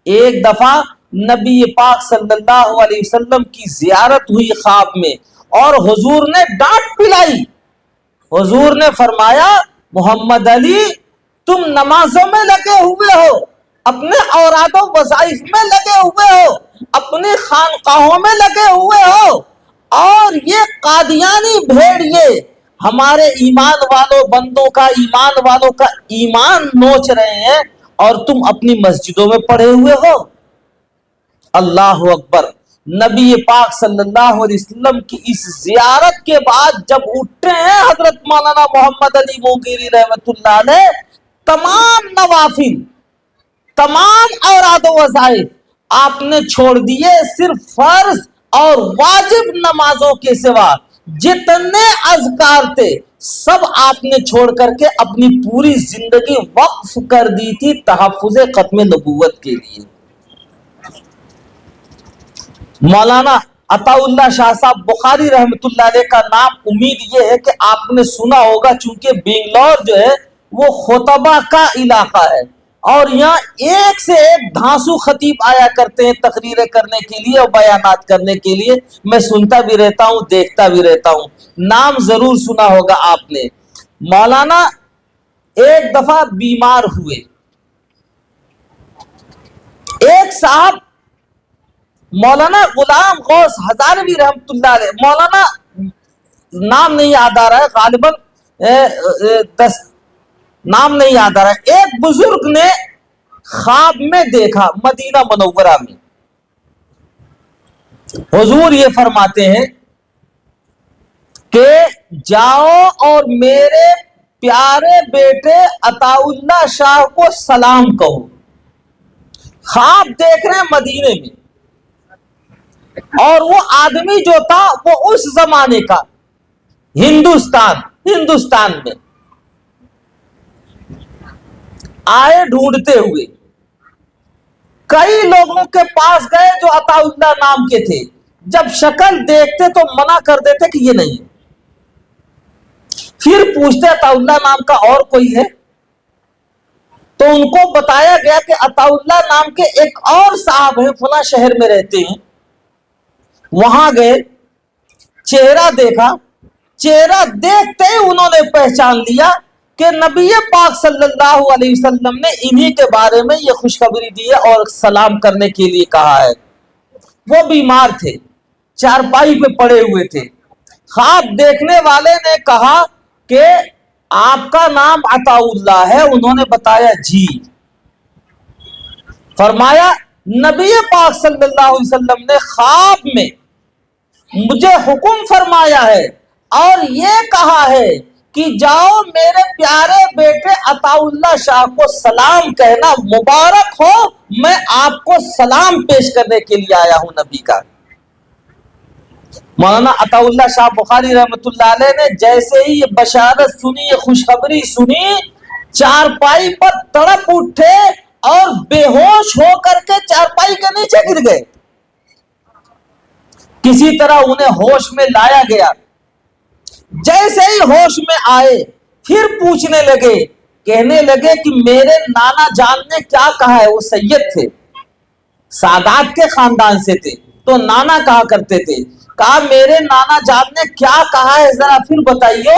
ایک دفعہ نبی پاک صلی اللہ علیہ وسلم کی زیارت ہوئی خواب میں، اور حضور نے ڈانٹ پلائی۔ حضور نے فرمایا محمد علی تم نمازوں میں لگے ہوئے ہو، اپنے اوراد و وظائف میں لگے ہوئے ہو، اپنی خانقاہوں میں لگے ہوئے ہو، اور یہ قادیانی بھیڑیے ہمارے ایمان والوں بندوں کا، ایمان والوں کا ایمان نوچ رہے ہیں، اور تم اپنی مسجدوں میں پڑے ہوئے ہو۔ اللہ اکبر۔ نبی پاک صلی اللہ علیہ وسلم کی اس زیارت کے بعد جب اٹھتے ہیں حضرت مولانا محمد علی مونگیری رحمت اللہ علیہ، تمام نوافل، تمام اوراد و وظائف آپ نے چھوڑ دیے، صرف فرض اور واجب نمازوں کے سوا جتنے اذکار تھے سب آپ نے چھوڑ کر کے اپنی پوری زندگی وقف کر دی تھی تحفظ ختم نبوت کے لیے۔ مولانا عطا اللہ شاہ صاحب بخاری رحمت اللہ علیہ کا نام امید یہ ہے کہ آپ نے سنا ہوگا، چونکہ بنگلور جو ہے وہ خطبہ کا علاقہ ہے، اور یہاں ایک سے ایک دھانسو خطیب آیا کرتے ہیں تقریریں کرنے کے لیے اور بیانات کرنے کے لیے۔ میں سنتا بھی رہتا ہوں، دیکھتا بھی رہتا ہوں، نام ضرور سنا ہوگا آپ نے۔ مولانا ایک دفعہ بیمار ہوئے، ایک صاحب مولانا غلام غوث ہزاروی رحمت اللہ علیہ، مولانا نام نہیں یاد آ رہا ہے غالباً، نام نہیں یاد آ رہا ہے، ایک بزرگ نے خواب میں دیکھا مدینہ منورہ میں، حضور یہ فرماتے ہیں کہ جاؤ اور میرے پیارے بیٹے عطا اللہ شاہ کو سلام کہو۔ خواب دیکھ رہے ہیں مدینے میں، اور وہ آدمی جو تھا وہ اس زمانے کا ہندوستان میں آئے ڈھونڈتے ہوئے، کئی لوگوں کے پاس گئے جو عطا اللہ نام کے تھے، جب شکل دیکھتے تو منع کر دیتے کہ یہ نہیں، پھر پوچھتے عطا اللہ نام کا اور کوئی ہے، تو ان کو بتایا گیا کہ عطا اللہ نام کے ایک اور صاحب ہیں فلاں شہر میں رہتے ہیں۔ وہاں گئے، چہرہ دیکھا، چہرہ دیکھتے ہی انہوں نے پہچان لیا کہ نبی پاک صلی اللہ علیہ وسلم نے انہی کے بارے میں یہ خوشخبری دی ہے اور سلام کرنے کے لیے کہا ہے۔ وہ بیمار تھے، چارپائی پہ پڑے ہوئے تھے، خواب دیکھنے والے نے کہا کہ آپ کا نام عطا اللہ ہے؟ انہوں نے بتایا جی۔ فرمایا نبی پاک صلی اللہ علیہ وسلم نے خواب میں مجھے حکم فرمایا ہے اور یہ کہا ہے کہ جاؤ میرے پیارے بیٹے عطا اللہ شاہ کو سلام کہنا، مبارک ہو، میں آپ کو سلام پیش کرنے کے لیے آیا ہوں نبی کا۔ مولانا عطا اللہ شاہ بخاری رحمت اللہ علیہ نے جیسے ہی یہ بشارت سنی، یہ خوشخبری سنی، چارپائی پر تڑپ اٹھے اور بے ہوش ہو کر کے چارپائی کے نیچے گر گئے۔ کسی طرح انہیں ہوش میں لایا گیا، جیسے ہی ہوش میں آئے پھر پوچھنے لگے، کہنے لگے کہ میرے نانا جان نے کیا کہا ہے؟ وہ سید تھے، سادات کے خاندان سے تھے تو نانا کہا کرتے تھے، کہا میرے نانا جان نے کیا کہا ہے ذرا پھر بتائیو۔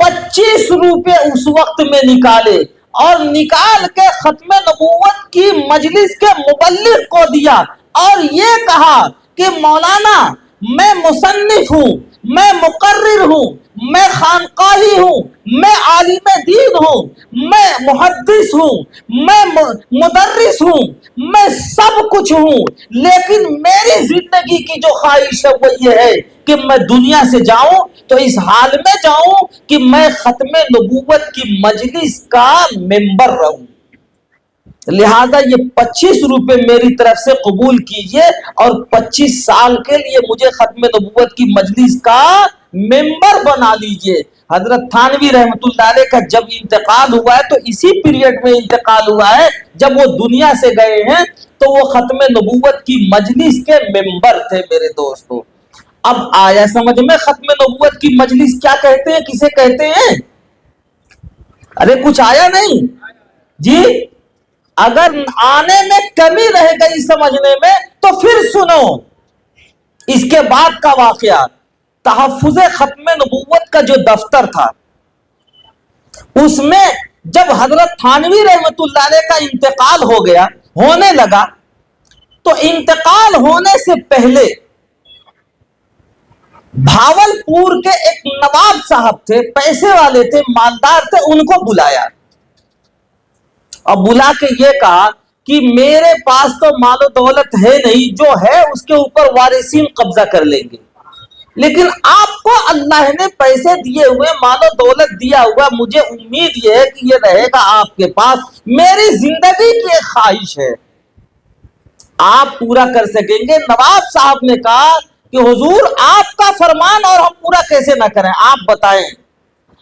25 روپے اس وقت میں نکالے اور نکال کے ختم نبوت کی مجلس کے مبلغ کو دیا اور یہ کہا کہ مولانا میں مصنف ہوں، میں مقرر ہوں، میں خانقاہی ہوں، میں عالم دین ہوں، میں محدث ہوں، میں مدرس ہوں، میں سب کچھ ہوں، لیکن میری زندگی کی جو خواہش ہے وہ یہ ہے کہ میں دنیا سے جاؤں تو اس حال میں جاؤں کہ میں ختم نبوت کی مجلس کا ممبر رہوں، لہذا یہ 25 روپے میری طرف سے قبول کیجئے اور 25 سال کے لیے مجھے ختم نبوت کی مجلس کا ممبر بنا لیجئے۔ حضرت تھانوی رحمت اللہ علیہ کا جب انتقال ہوا ہے تو اسی پیریڈ میں انتقال ہوا ہے جب وہ دنیا سے گئے ہیں، تو وہ ختم نبوت کی مجلس کے ممبر تھے میرے دوستو۔ اب آیا سمجھ میں ختم نبوت کی مجلس کیا کہتے ہیں، کسے کہتے ہیں؟ ارے کچھ آیا نہیں جی؟ اگر آنے میں کمی رہ گئی سمجھنے میں تو پھر سنو اس کے بعد کا واقعہ۔ تحفظ ختم نبوت کا جو دفتر تھا اس میں جب حضرت تھانوی رحمت اللہ علیہ کا انتقال ہو گیا، ہونے لگا، تو انتقال ہونے سے پہلے بھاولپور کے ایک نواب صاحب تھے، پیسے والے تھے، مالدار تھے، ان کو بلایا اور بلا کے یہ کہا کہ میرے پاس تو مال و دولت ہے نہیں، جو ہے اس کے اوپر وارثین قبضہ کر لیں گے، لیکن آپ کو اللہ نے پیسے دیے ہوئے، مال و دولت دیا ہوا، مجھے امید یہ ہے کہ یہ رہے گا آپ کے پاس، میری زندگی کی ایک خواہش ہے، آپ پورا کر سکیں گے؟ نواب صاحب نے کہا کہ حضور آپ کا فرمان اور ہم پورا کیسے نہ کریں، آپ بتائیں۔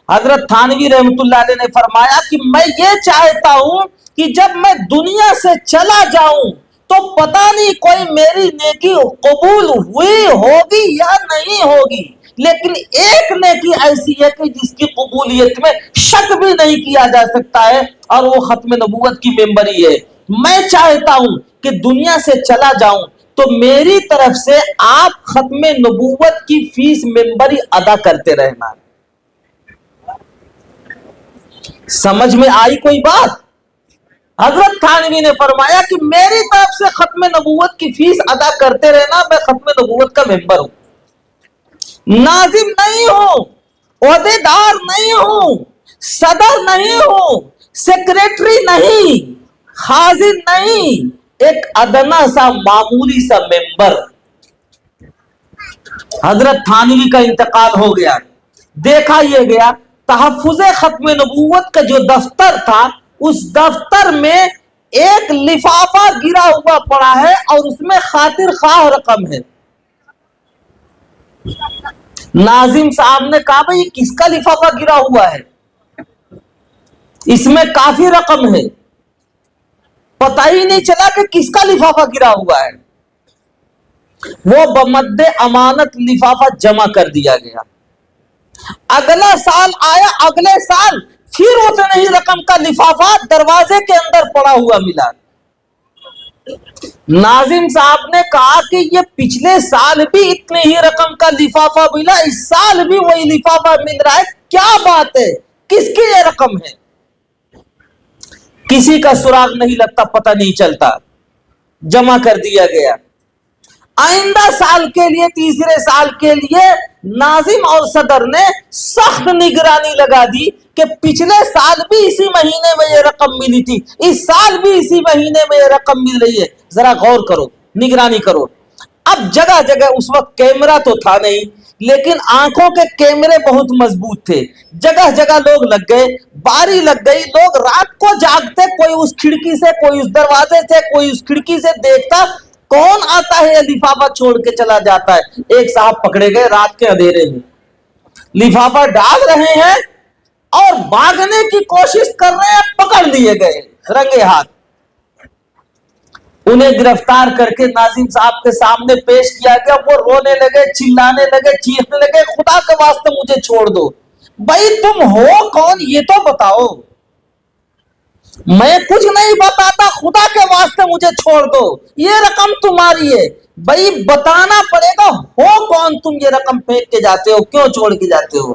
حضرت تھانوی رحمت اللہ علیہ نے فرمایا کہ میں یہ چاہتا ہوں کہ جب میں دنیا سے چلا جاؤں تو پتہ نہیں کوئی میری نیکی قبول ہوئی ہوگی یا نہیں ہوگی، لیکن ایک نیکی ایسی ہے کہ جس کی قبولیت میں شک بھی نہیں کیا جا سکتا ہے، اور وہ ختم نبوت کی ممبری ہے۔ میں چاہتا ہوں کہ دنیا سے چلا جاؤں تو میری طرف سے آپ ختم نبوت کی فیس ممبری ادا کرتے رہنا۔ سمجھ میں آئی کوئی بات؟ حضرت تھانوی نے فرمایا کہ میری طرف سے ختم نبوت کی فیس ادا کرتے رہنا، میں ختم نبوت کا ممبر ہوں، ناظم نہیں ہوں، عہدیدار نہیں ہوں، صدر نہیں ہوں، سیکریٹری نہیں، خازن نہیں، ایک ادنا سا معمولی سا ممبر۔ حضرت تھانوی کا انتقال ہو گیا، دیکھا یہ گیا تحفظ ختم نبوت کا جو دفتر تھا اس دفتر میں ایک لفافہ گرا ہوا پڑا ہے اور اس میں خاطر خواہ رقم ہے۔ ناظم صاحب نے کہا بھئی کس کا لفافہ گرا ہوا ہے، اس میں کافی رقم ہے، پتہ ہی نہیں چلا کہ کس کا لفافہ گرا ہوا ہے۔ وہ بمد امانت لفافہ جمع کر دیا گیا، اگلا سال آیا، اگلے سال پھر اتنے ہی رقم کا لفافہ دروازے کے اندر پڑا ہوا ملا۔ ناظم صاحب نے کہا کہ یہ پچھلے سال بھی اتنے ہی رقم کا لفافہ ملا، اس سال بھی وہی لفافہ مل رہا ہے، کیا بات ہے، کس کی یہ رقم ہے؟ کسی کا سراغ نہیں لگتا، پتہ نہیں چلتا، جمع کر دیا گیا۔ آئندہ سال کے لیے، تیسرے سال کے لیے ناظم اور صدر نے سخت نگرانی لگا دی کہ پچھلے سال بھی اسی مہینے میں یہ رقم ملی تھی، اس سال بھی اسی مہینے میں یہ رقم مل رہی ہے، ذرا غور کرو، نگرانی کرو۔ اب جگہ جگہ اس وقت کیمرہ تو تھا نہیں، لیکن آنکھوں کے کیمرے بہت مضبوط تھے، جگہ جگہ لوگ لگ گئے، باری لگ گئی، لوگ رات کو جاگتے، کوئی اس کھڑکی سے، کوئی اس دروازے سے، کوئی اس کھڑکی سے دیکھتا کون آتا ہے، لفافہ چھوڑ کے چلا جاتا ہے۔ ایک صاحب پکڑے گئے رات کے اندھیرے میں، لفافہ ڈال رہے ہیں اور بھاگنے کی کوشش کر رہے ہیں، پکڑ لیے گئے رنگے ہاتھ، انہیں گرفتار کر کے ناظم صاحب کے سامنے پیش کیا گیا۔ وہ رونے لگے، چلانے لگے، چیخنے لگے، خدا کے واسطے مجھے چھوڑ دو، بھائی تم ہو کون یہ تو بتاؤ، میں کچھ نہیں بتاتا، خدا کے واسطے مجھے چھوڑ دو، یہ رقم تمہاری ہے، بھائی بتانا پڑے گا، ہو کون تم، یہ رقم پھینک کے جاتے ہو، کیوں چھوڑ کے جاتے ہو؟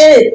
1,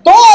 2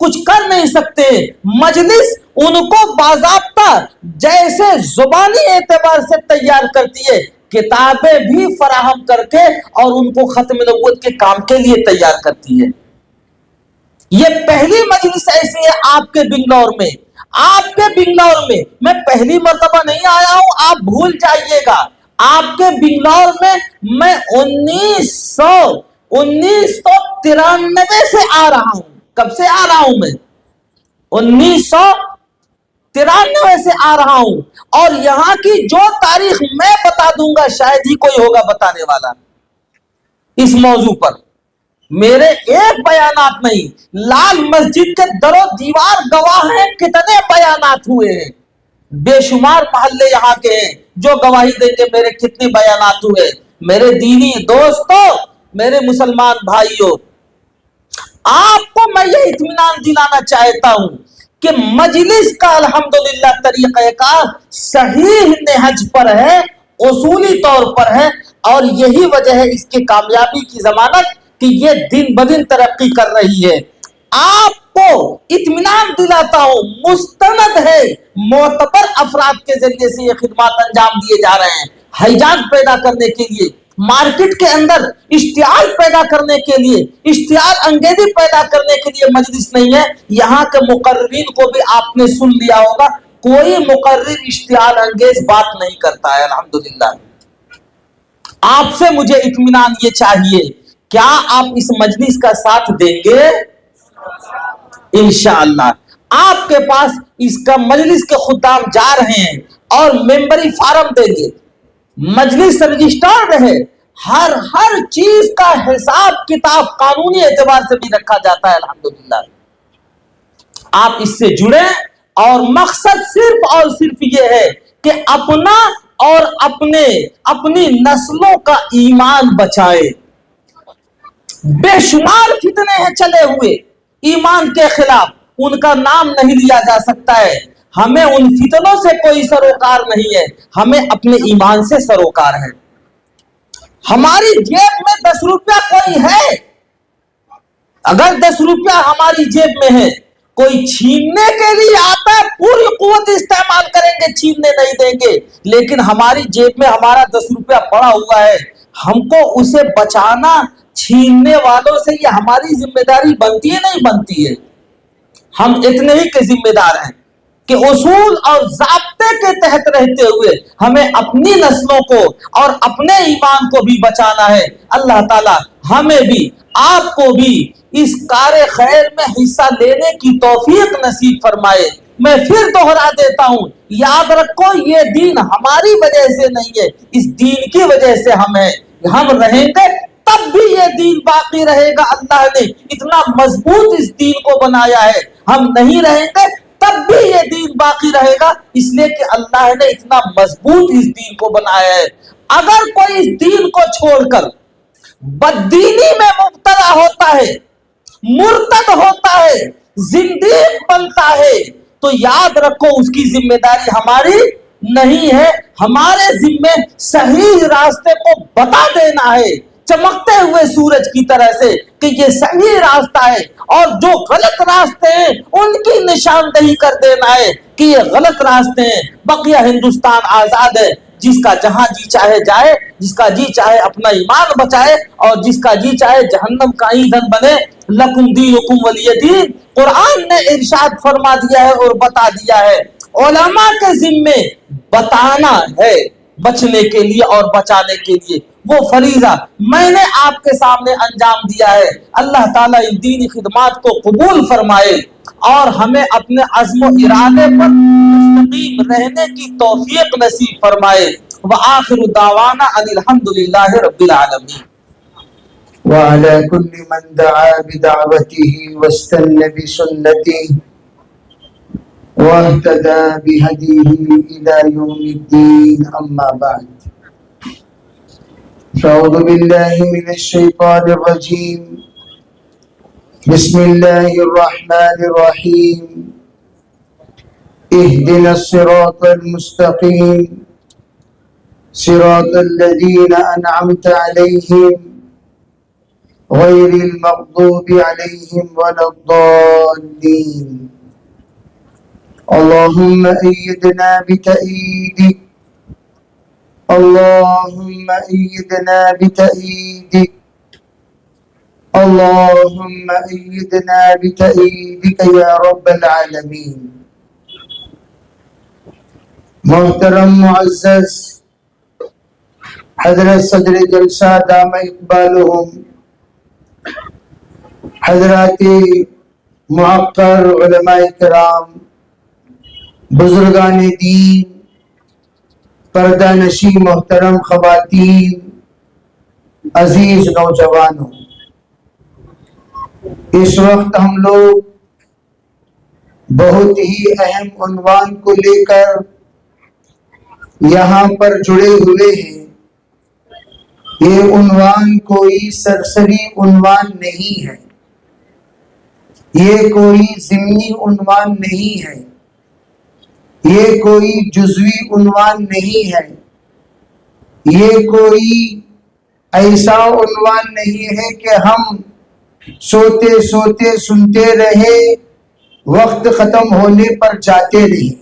کچھ کر نہیں سکتے. مجلس ان کو باضابطہ جیسے زبانی اعتبار سے تیار کرتی ہے, کتابیں بھی فراہم کر کے اور ان کو ختم نبوت کے کام کے لیے تیار کرتی ہے. یہ پہلی مجلس ایسی ہے آپ کے بنگلور میں. آپ کے بنگلور میں پہلی مرتبہ نہیں آیا ہوں, آپ بھول جائیے گا. آپ کے بنگلور میں 1993 سے آ رہا ہوں. کب سے آ رہا ہوں میں؟ 1993 سے آ رہا ہوں. اور یہاں کی جو تاریخ میں بتا دوں گا شاید ہی کوئی ہوگا بتانے والا اس موضوع پر. میرے ایک بیانات نہیں, لال مسجد کے در و دیوار گواہ ہیں کتنے بیانات ہوئے ہیں. بے شمار محلے یہاں کے ہیں جو گواہی دیں گے میرے کتنے بیانات ہوئے. میرے دینی دوستوں, میرے مسلمان بھائیوں, آپ کو میں یہ اطمینان دلانا چاہتا ہوں کہ مجلس کا الحمدللہ طریقہ کار صحیح نہج پر ہے, اصولی طور پر ہے, اور یہی وجہ ہے اس کی کامیابی کی ضمانت کہ یہ دن بدن ترقی کر رہی ہے. آپ کو اطمینان دلاتا ہوں, مستند ہے, معتبر افراد کے ذریعے سے یہ خدمات انجام دیے جا رہے ہیں. ہیجان پیدا کرنے کے لیے, مارکیٹ کے اندر اشتعال پیدا کرنے کے لیے, اشتعال انگیزی پیدا کرنے کے لیے مجلس نہیں ہے. یہاں کے مقررین کو بھی آپ نے سن لیا ہوگا, کوئی مقرر اشتعال انگیز بات نہیں کرتا ہے. الحمدللہ آپ سے مجھے اطمینان یہ چاہیے, کیا آپ اس مجلس کا ساتھ دیں گے؟ انشاءاللہ. آپ کے پاس اس کا مجلس کے خدام جا رہے ہیں اور ممبری فارم دیں گے, مجلس رجسٹر رہے, ہر چیز کا حساب کتاب قانونی اعتبار سے بھی رکھا جاتا ہے. الحمدللہ آپ اس سے جڑیں, اور مقصد صرف اور صرف یہ ہے کہ اپنا اور اپنی نسلوں کا ایمان بچائے. بے شمار فتنے ہیں چلے ہوئے ایمان کے خلاف, ان کا نام نہیں لیا جا سکتا ہے. ہمیں ان فتنوں سے کوئی سروکار نہیں ہے, ہمیں اپنے ایمان سے سروکار ہے. ہماری جیب میں 10 روپیہ کوئی ہے, اگر 10 روپیہ ہماری جیب میں ہے, کوئی چھیننے کے لیے آتا ہے, پوری قوت استعمال کریں گے, چھیننے نہیں دیں گے. لیکن ہماری جیب میں ہمارا 10 روپیہ پڑا ہوا ہے, ہم کو اسے بچانا چھیننے والوں سے یہ ہماری ذمہ داری بنتی ہے نہیں بنتی ہے؟ ہم اتنے ہی کے ذمہ دار ہیں کہ اصول اور ضابطے کے تحت رہتے ہوئے ہمیں اپنی نسلوں کو اور اپنے ایمان کو بھی بچانا ہے. اللہ تعالی ہمیں بھی آپ کو بھی اس کار خیر میں حصہ لینے کی توفیق نصیب فرمائے. میں پھر دوہرا دیتا ہوں, یاد رکھو یہ دین ہماری وجہ سے نہیں ہے, اس دین کی وجہ سے ہم ہیں. ہم رہیں گے تب بھی یہ دین باقی رہے گا. اللہ نے اتنا مضبوط اس دین کو بنایا ہے. ہم نہیں رہیں گے تب بھی یہ دین باقی رہے گا, اس لیے کہ اللہ نے اتنا مضبوط اس دین کو بنایا ہے. اگر کوئی اس دین کو چھوڑ کر بددینی میں مبتلا ہوتا ہے, مرتد ہوتا ہے, زندیق بنتا ہے, تو یاد رکھو اس کی ذمہ داری ہماری نہیں ہے. ہمارے ذمے صحیح راستے کو بتا دینا ہے, چمکتے ہوئے سورج کی طرح سے کہ یہ صحیح راستہ ہے, اور جو غلط راستے ہیں ان کی نشاندہی کر دینا ہے کہ یہ غلط راستے ہیں. بقیہ ہندوستان آزاد ہے, جس کا جہاں جی چاہے جائے, جس کا جی چاہے اپنا ایمان بچائے, اور جس کا جی چاہے جہنم کا ایندھن بنے. لکم دینکم ولی دین, قرآن نے ارشاد فرما دیا ہے اور بتا دیا ہے. علماء کے ذمے بتانا ہے بچنے کے لیے اور بچانے کے لیے, وہ فریضہ میں نے آپ کے سامنے انجام دیا ہے. اللہ تعالیٰ ان دینی خدمات کو قبول فرمائے اور ہمیں اپنے عزم و ارادے پر مستقیم رہنے کی توفیق نصیب فرمائے. وآخر دعوانا ان الحمدللہ رب العالمین. وعلى كل من دعا بدعوته واستنى بسنته واهتدى بهديه إلى يوم الدين. أما بعد, فأعوذ بالله من الشيطان الرجيم. بسم الله الرحمن الرحيم. اهدنا الصراط المستقيم صراط الذين أنعمت عليهم غير المغضوب عليهم ولا الضالين. اللهم أيدنا بتأييدك، اللهم أيدنا بتأييدك، اللهم أيدنا بتأييدك يا رب العالمين. محترم معزز حضرت صدر جلسہ دام اقبالہم، حضرات معقر علماء کرام، بزرگان دین، پردہ نشی محترم خواتین، عزیز نوجوانوں، اس وقت ہم لوگ بہت ہی اہم عنوان کو لے کر یہاں پر جڑے ہوئے ہیں۔ یہ عنوان کوئی سرسری عنوان نہیں ہے، یہ کوئی ضمنی عنوان نہیں ہے، یہ کوئی جزوی عنوان نہیں ہے، یہ کوئی ایسا عنوان نہیں ہے کہ ہم سوتے سوتے سنتے رہے، وقت ختم ہونے پر جاتے رہے۔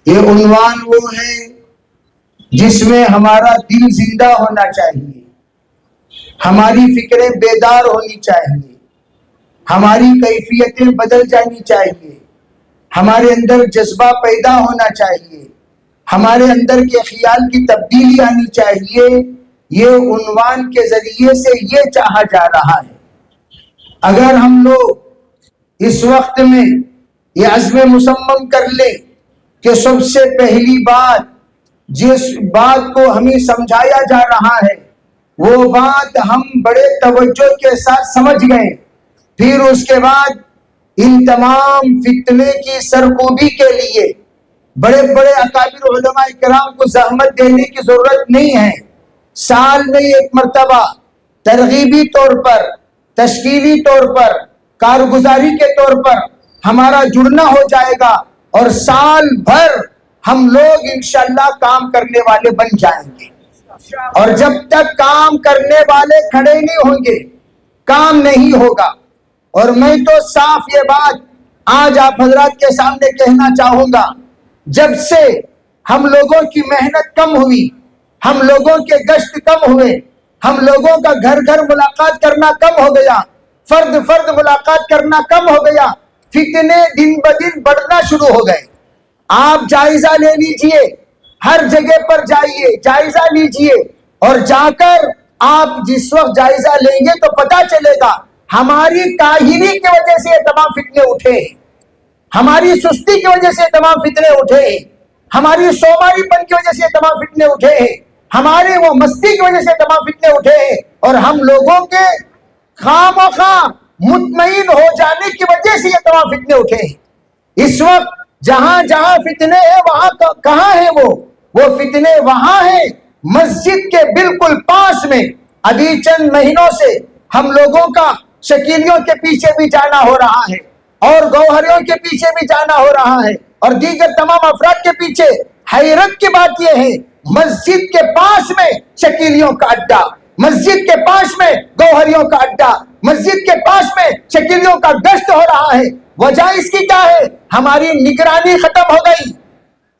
یہ عنوان وہ ہے جس میں ہمارا دل زندہ ہونا چاہیے، ہماری فکریں بیدار ہونی چاہیے، ہماری کیفیتیں بدل جانی چاہیے، ہمارے اندر جذبہ پیدا ہونا چاہیے، ہمارے اندر کے خیال کی تبدیلی آنی چاہیے۔ یہ عنوان کے ذریعے سے یہ چاہا جا رہا ہے۔ اگر ہم لوگ اس وقت میں یہ عزم مصمم کر لیں کہ سب سے پہلی بات جس بات کو ہمیں سمجھایا جا رہا ہے وہ بات ہم بڑے توجہ کے ساتھ سمجھ گئے، پھر اس کے بعد ان تمام فتنے کی سرکوبی کے لیے بڑے بڑے اکابر علماء کرام کو زحمت دینے کی ضرورت نہیں ہے۔ سال میں ایک مرتبہ ترغیبی طور پر، تشکیلی طور پر، کارگزاری کے طور پر ہمارا جڑنا ہو جائے گا اور سال بھر ہم لوگ انشاءاللہ کام کرنے والے بن جائیں گے۔ اور جب تک کام کرنے والے کھڑے نہیں ہوں گے کام نہیں ہوگا۔ اور میں تو صاف یہ بات آج آپ حضرات کے سامنے کہنا چاہوں گا، جب سے ہم لوگوں کی محنت کم ہوئی، ہم لوگوں کے گشت کم ہوئے، ہم لوگوں کا گھر گھر ملاقات کرنا کم ہو گیا، فرد فرد ملاقات کرنا کم ہو گیا، فتنے دن بدن بڑھنا شروع ہو گئے۔ آپ جائزہ لے لیجئے، ہر جگہ پر جائیے، جائزہ لیجئے، اور جا کر آپ جس وقت جائزہ لیں گے تو پتہ چلے گا ہماری کاہلی کی وجہ سے یہ تمام فتنے اٹھے ہیں، ہماری سستی کی وجہ سے تمام فتنے اٹھے ہیں، ہماری سوماری پن کی وجہ سے تمام فتنے اٹھے ہیں، ہمارے وہ مستی کی وجہ سے تمام فتنے اٹھے ہیں، اور ہم لوگوں کے خواہ مطمئن ہو جانے کی وجہ سے یہ تمام فتنے اٹھے ہیں۔ اس وقت جہاں جہاں فتنے ہیں وہاں کہاں ہیں وہ فتنے وہاں ہیں مسجد کے بالکل پاس میں۔ ابھی چند مہینوں سے ہم لوگوں کا شکیلیوں کے پیچھے بھی جانا ہو رہا ہے، اور گوہریوں کے پیچھے بھی جانا ہو رہا ہے، اور دیگر تمام افراد کے پیچھے۔ حیرت کی بات یہ ہے مسجد کے پاس میں شکیلیوں کا اڈا، مسجد کے پاس میں گوہریوں کا اڈا، مسجد کے پاس میں شکیلیوں کا گشت ہو رہا ہے۔ وجہ اس کی کیا ہے؟ ہماری نگرانی ختم ہو گئی،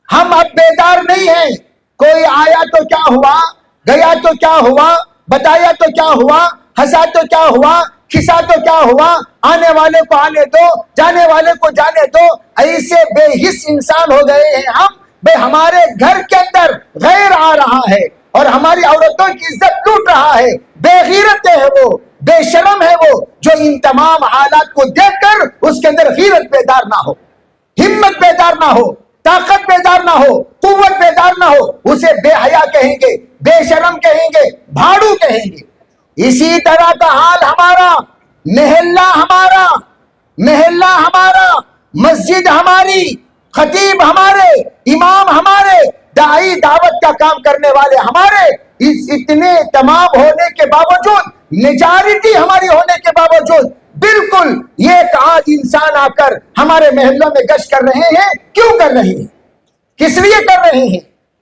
ہم اب بیدار نہیں ہیں۔ کوئی آیا تو کیا ہوا، گیا تو کیا ہوا، بتایا تو کیا ہوا، ہنسا تو کیا ہوا، کھسا تو کیا ہوا، آنے والے کو آنے دو، جانے والے کو جانے دو۔ ایسے بے حس انسان ہو گئے ہیں ہم، ہمارے گھر کے اندر غیر آ رہا ہے اور ہماری عورتوں کی عزت لوٹ رہا ہے۔ بے غیرت ہے وہ، بے شرم ہے وہ، جو ان تمام حالات کو دیکھ کر اس کے اندر غیرت بیدار نہ ہو، ہمت بیدار نہ ہو، طاقت بیدار نہ ہو، قوت بیدار نہ ہو، اسے بے حیا کہیں گے، بے شرم کہیں گے، بھاڑو کہیں گے۔ اسی طرح کا حال ہمارا، محلہ ہمارا، مسجد ہماری، خطیب ہمارے، امام ہمارے، داعی دعوت کا کام کرنے والے ہمارے، اس اتنے تمام ہونے کے باوجود، میجارٹی ہماری ہونے کے باوجود، بالکل ایک آدھ انسان آ کر ہمارے محلوں میں گشت کر رہے ہیں۔ کیوں کر رہے ہیں؟ کس لیے کر رہے ہیں؟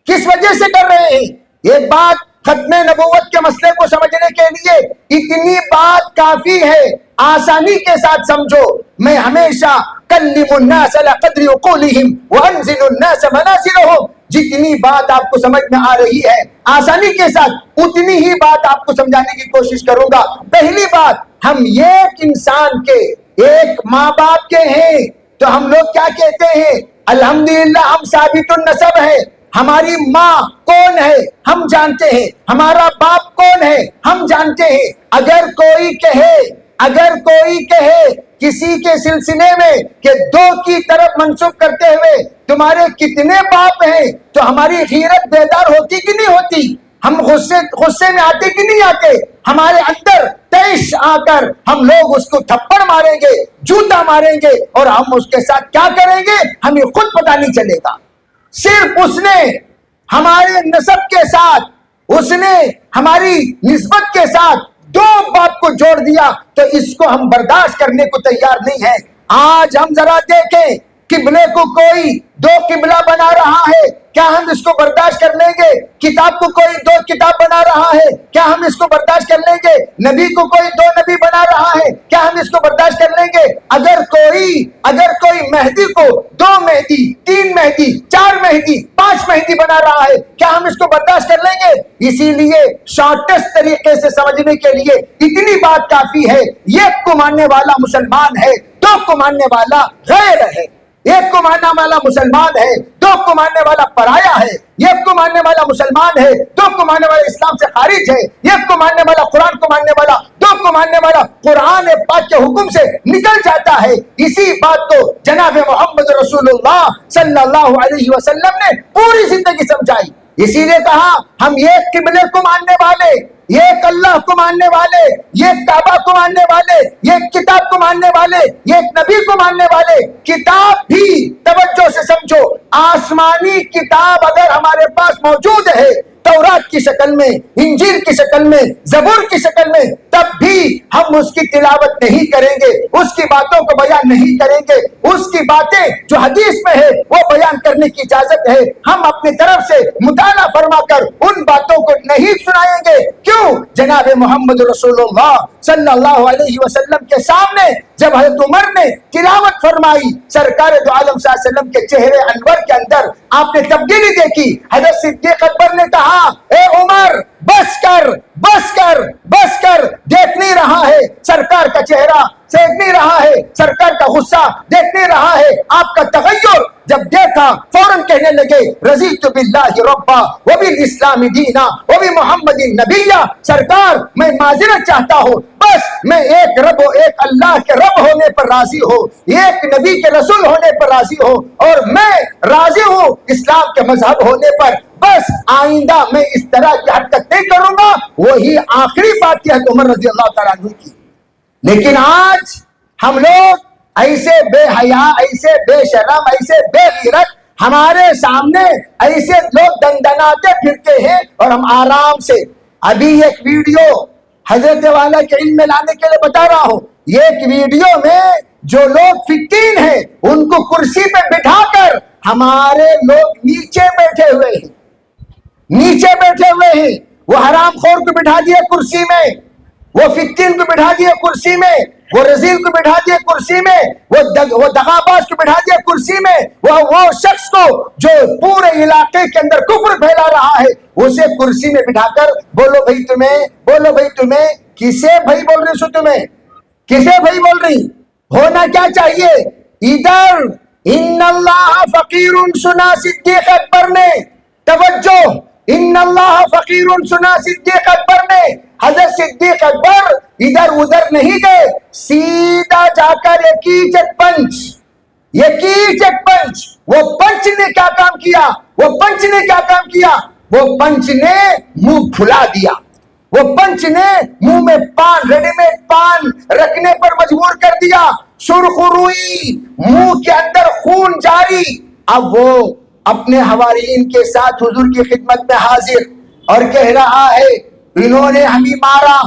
کس وجہ سے کر رہے ہیں؟ ایک بات ختم نبوت کے مسئلے کو سمجھنے کے لیے اتنی بات کافی ہے، آسانی کے ساتھ سمجھو۔ میں ہمیشہ کلم الناس علی قدر عقولہم وانزل الناس منازلہم، جتنی بات آپ کو سمجھ میں آ رہی ہے آسانی کے ساتھ اتنی ہی بات آپ کو سمجھانے کی کوشش کروں گا۔ پہلی بات، ہم ایک انسان کے، ایک ماں باپ کے ہیں، تو ہم لوگ کیا کہتے ہیں؟ الحمدللہ ہم ثابت النسب ہیں۔ ہماری ماں کون ہے ہم جانتے ہیں، ہمارا باپ کون ہے ہم جانتے ہیں۔ اگر کوئی کہے کسی کے سلسلے میں کہ دو کی طرف منسوخ کرتے ہوئے تمہارے کتنے باپ ہیں، تو ہماری غیرت بیدار ہوتی کہ نہیں ہوتی؟ ہم غصے میں آتے کہ نہیں آتے؟ ہمارے اندر تیش آ کر ہم لوگ اس کو تھپڑ ماریں گے، جوتا ماریں گے، اور ہم اس کے ساتھ کیا کریں گے ہمیں خود پتہ نہیں چلے گا۔ صرف اس نے ہمارے نسب کے ساتھ، اس نے ہماری نسبت کے ساتھ دو باپ کو جوڑ دیا، تو اس کو ہم برداشت کرنے کو تیار نہیں ہیں۔ آج ہم ذرا دیکھیں، قبلے کو کوئی دو قبلہ بنا رہا ہے، کیا ہم اس کو برداشت کر لیں گے؟ کتاب کو کوئی دو کتاب بنا رہا ہے، کیا ہم اس کو برداشت کر لیں گے؟ نبی کو کوئی دو نبی بنا رہا ہے، کیا ہم اس کو برداشت کر لیں گے؟ اگر کوئی مہدی کو دو مہدی، تین مہدی، چار مہدی، پانچ مہدی بنا رہا ہے، کیا ہم اس کو برداشت کر لیں گے؟ اسی لیے شارٹیسٹ طریقے سے سمجھنے کے لیے اتنی بات کافی ہے۔ ایک کو ماننے والا مسلمان ہے، دو کو ماننے والا غیر ہے۔ ایک کو ماننے والا مسلمان ہے، دو کو ماننے والا پرایا ہے۔ ایک کو ماننے والا مسلمان ہے، دو کو ماننے والا اسلام سے خارج ہے۔ ایک کو ماننے والا قرآن کو ماننے والا، دو کو ماننے والا قرآن پاک کے حکم سے نکل جاتا ہے۔ اسی بات کو جناب محمد رسول اللہ صلی اللہ علیہ وسلم نے پوری زندگی سمجھائی۔ اسی لیے کہا ہم ایک قبلے کو ماننے والے، ایک اللہ کو ماننے والے، ایک کعبہ کو ماننے والے، ایک کتاب کو ماننے والے، ایک نبی کو ماننے والے۔ کتاب بھی توجہ سے سمجھو، آسمانی کتاب اگر ہمارے پاس موجود ہے، تورات کی شکل میں، انجیل کی شکل میں، زبور کی شکل میں، تب بھی ہم اس کی تلاوت نہیں کریں گے، اس کی باتوں کو بیان نہیں کریں گے۔ اس کی باتیں جو حدیث میں ہے وہ بیان کرنے کی اجازت ہے، ہم اپنی طرف سے مطالعہ فرما کر ان باتوں کو نہیں سنائیں گے۔ کیوں؟ جناب محمد رسول اللہ صلی اللہ علیہ وسلم کے سامنے جب حضرت عمر نے تلاوت فرمائی، سرکار دو عالم صلی اللہ علیہ وسلم کے چہرے انور کے اندر آپ نے تبدیلی دیکھی۔ حضرت صدیق اکبر نے کہا اے عمر بس کر بس کر بس کر، دیکھ نہیں رہا ہے سرکار کا چہرہ، دیکھ نہیں رہا ہے سرکار کا غصہ، دیکھ نہیں رہا ہے آپ کا تغیر۔ جب دیکھا فوراً کہنے لگے رضیت باللہ ربا وبالاسلام دینا وبمحمد نبیا، سرکار میں معذرت چاہتا ہوں، بس میں ایک رب ایک اللہ کے رب ہونے پر راضی ہوں، ایک نبی کے رسول ہونے پر راضی ہوں، اور میں راضی ہوں اسلام کے مذہب ہونے پر۔ بس آئندہ میں اس طرح کی حرکت نہیں کروں گا۔ وہی آخری بات ہے عمر رضی اللہ تعالیٰ عنہ کی۔ لیکن آج ہم لوگ ایسے بے حیا، ایسے بے شرم، ایسے بے غیرت، ہمارے سامنے ایسے لوگ دندناتے پھرتے ہیں، اور ہم آرام سے ابھی ایک ویڈیو حضرت والا کے علم میں لانے کے لیے بتا رہا ہوں۔ ایک ویڈیو میں جو لوگ فکین ہیں ان کو کرسی پہ بٹھا کر ہمارے لوگ نیچے بیٹھے ہوئے ہیں، نیچے بیٹھے ہوئے ہیں۔ وہ حرام خور کو بٹھا دیا کرسی میں، وہ فکین کو بٹھا دیا کرسی میں، وہ رزیل کو بٹھا دیا کرسی میں، وہ دغاباز کو بٹھا دیا کرسی میں، وہ شخص کو جو پورے علاقے کے اندر کفر پھیلا رہا ہے اسے کرسی میں بٹھا کر بولو بھائی تمہیں کسے بھائی بول رہی سو، تمہیں کسے بھائی بول رہی؟ ہونا کیا چاہیے؟ ادھر ان اللہ فقیر سنا صدیق اکبر نے، توجہ، ان اللہ فقیر سنا صدیق اکبر نے۔ حضرت صدیق اکبر ادھر ادھر نہیں گئے، سیدھا جا کر ایک ہی چیک پنچ، وہ پنچ نے کیا کام کیا؟ وہ پنچ نے منہ پھلا دیا، وہ پنچ نے منہ میں پان، ریڈی میڈ پان رکھنے پر مجبور کر دیا، سرخ روئی، منہ کے اندر خون جاری۔ اب وہ اپنے حواریین کے ساتھ حضور کی خدمت میں حاضر اور کہہ رہا ہے انہوں نے ہمیں مارا۔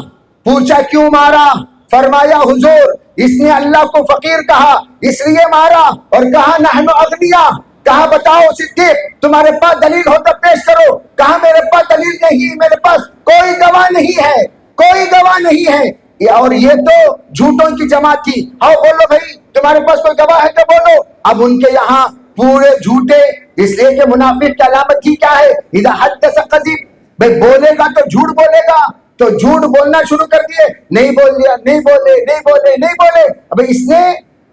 پوچھا کیوں مارا؟ فرمایا حضور اس نے اللہ کو فقیر کہا اس لیے مارا، اور کہا نحن اغنیا، کہا بتاؤ صدیق تمہارے پاس دلیل ہو تو پیش کرو. کہا میرے پاس دلیل نہیں, میرے پاس کوئی گواہ نہیں ہے, کوئی گواہ نہیں ہے. اور یہ تو جھوٹوں کی جماعت تھی. آؤ بولو بھائی تمہارے پاس کوئی گواہ ہے تو بولو. اب ان کے یہاں پورے جھوٹے, اس لیے کہ منافق کی علامت تھی کیا ہے, اذا حدث کذب, بھائی بولے گا تو جھوٹ بولے گا, تو جھوٹ بولنا شروع کر دیے. نہیں بول لیا, نہیں بولے, نہیں بولے, نہیں بولے. اب اس نے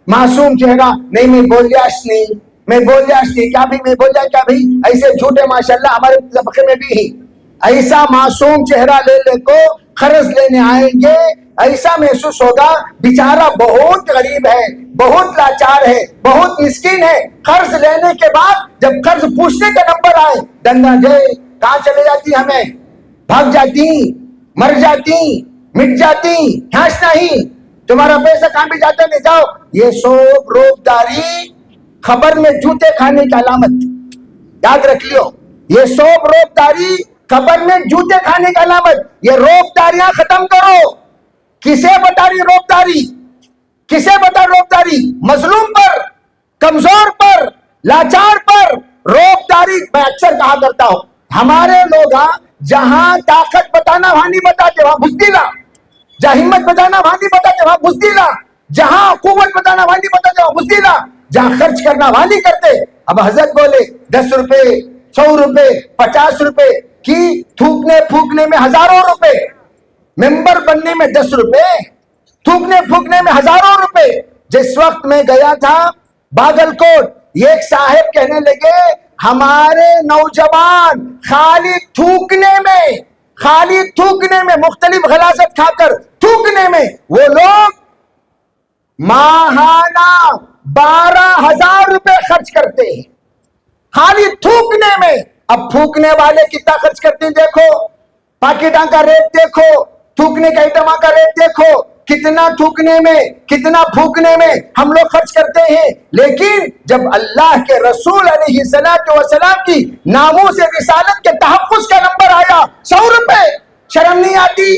معصوم چہرہ, نہیں میں بول لیا نہیں, میں بول لیا نہیں, کیا بھی میں بول لیا کیا بھی. ایسے جھوٹے ماشاءاللہ ہمارے طبقے میں بھی ہی. ایسا معصوم چہرہ لے لے کو قرض لینے آئیں گے, ایسا محسوس ہوگا بیچارہ بہت غریب ہے, بہت لاچار ہے, بہت مسکین ہے. قرض لینے کے بعد جب قرض پوچھنے کا نمبر آئے, ڈنڈا دے کہاں چلے جاتی, ہمیں بھاگ جاتی, مر جاتی, مٹ جاتی, ہاش نہیں, تمہارا پیسہ کہاں بھی جاتا نہیں, جاؤ. یہ سب روبداری خبر میں جوتے کھانے کی علامت, یاد رکھ لیو. یہ سب روبداری خبر میں جوتے کھانے کی علامت. یہ روبداریاں ختم کرو. کسے بتا رہی روبداری, کسے بتا روبداری؟ مظلوم پر, کمزور پر, لاچار پر روبداری. میں اکثر کہا کرتا ہوں ہمارے لوگ جہاں طاقت بتانا وہاں نہیں بتاتے, وہاں بزدلا. جہاں ہمت بتانا وہاں نہیں بتاتے, وہاں بزدلا. جہاں قوت بتانا وہاں نہیں بتاتے, وہاں بزدلا. جہاں خرچ کرنا وہاں نہیں کرتے. اب حضرت بولے 10 روپے, 100 روپے, 50 روپے کی تھوکنے پھونکنے میں ہزاروں روپے, ممبر بننے میں 10 روپے, تھوکنے پھونکنے میں ہزاروں روپے. جس وقت میں گیا تھا باگل کوٹ, یہ ایک صاحب کہنے لگے ہمارے نوجوان خالی تھوکنے میں مختلف غلاظت کھا کر تھوکنے میں, وہ لوگ ماہانہ 12,000 روپے خرچ کرتے ہیں خالی تھوکنے میں. اب تھوکنے والے کتنا خرچ کرتے ہیں دیکھو, پاکٹاں کا ریٹ دیکھو, تھوکنے کا ایٹما کا ریٹ دیکھو, کتنا تھوکنے میں کتنا پھونکنے میں ہم لوگ خرچ کرتے ہیں. لیکن جب اللہ کے رسول علیہ السلام کی ناموس رسالت کے تحفظ کا نمبر آیا, 100 روپے شرم نہیں آتی,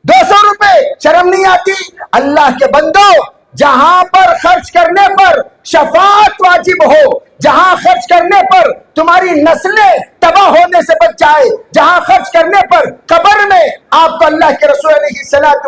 200 روپے شرم نہیں آتی. اللہ کے بندو, جہاں پر خرچ کرنے پر شفاعت واجب ہو, جہاں خرچ کرنے پر تمہاری نسلیں تباہ ہونے سے بچ جائے, جہاں خرچ کرنے پر قبر میں آپ کو اللہ کے رسول علیہ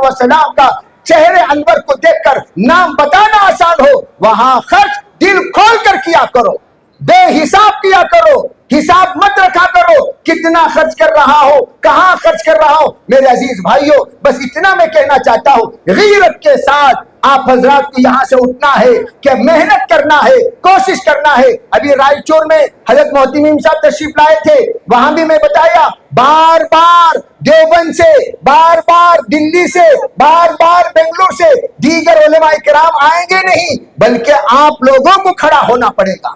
السلام کا چہرے انور کو دیکھ کر نام بتانا آسان ہو, وہاں خرچ دل کھول کر کیا کرو, بے حساب کیا کرو, حساب مت رکھا کرو کتنا خرچ کر رہا ہو, کہاں خرچ کر رہا ہو. میرے عزیز بھائیوں, بس اتنا میں کہنا چاہتا ہوں, غیرت کے ساتھ آپ حضرات کو یہاں سے اٹھنا ہے کہ محنت کرنا ہے, کوشش کرنا ہے. ابھی رائے چور میں حضرت محتمیم صاحب تشریف لائے تھے, وہاں بھی میں بتایا بار بار دیوبند سے, بار بار دلی سے, بار بار بنگلور سے دیگر علماء کرام آئیں گے نہیں, بلکہ آپ لوگوں کو کھڑا ہونا پڑے گا,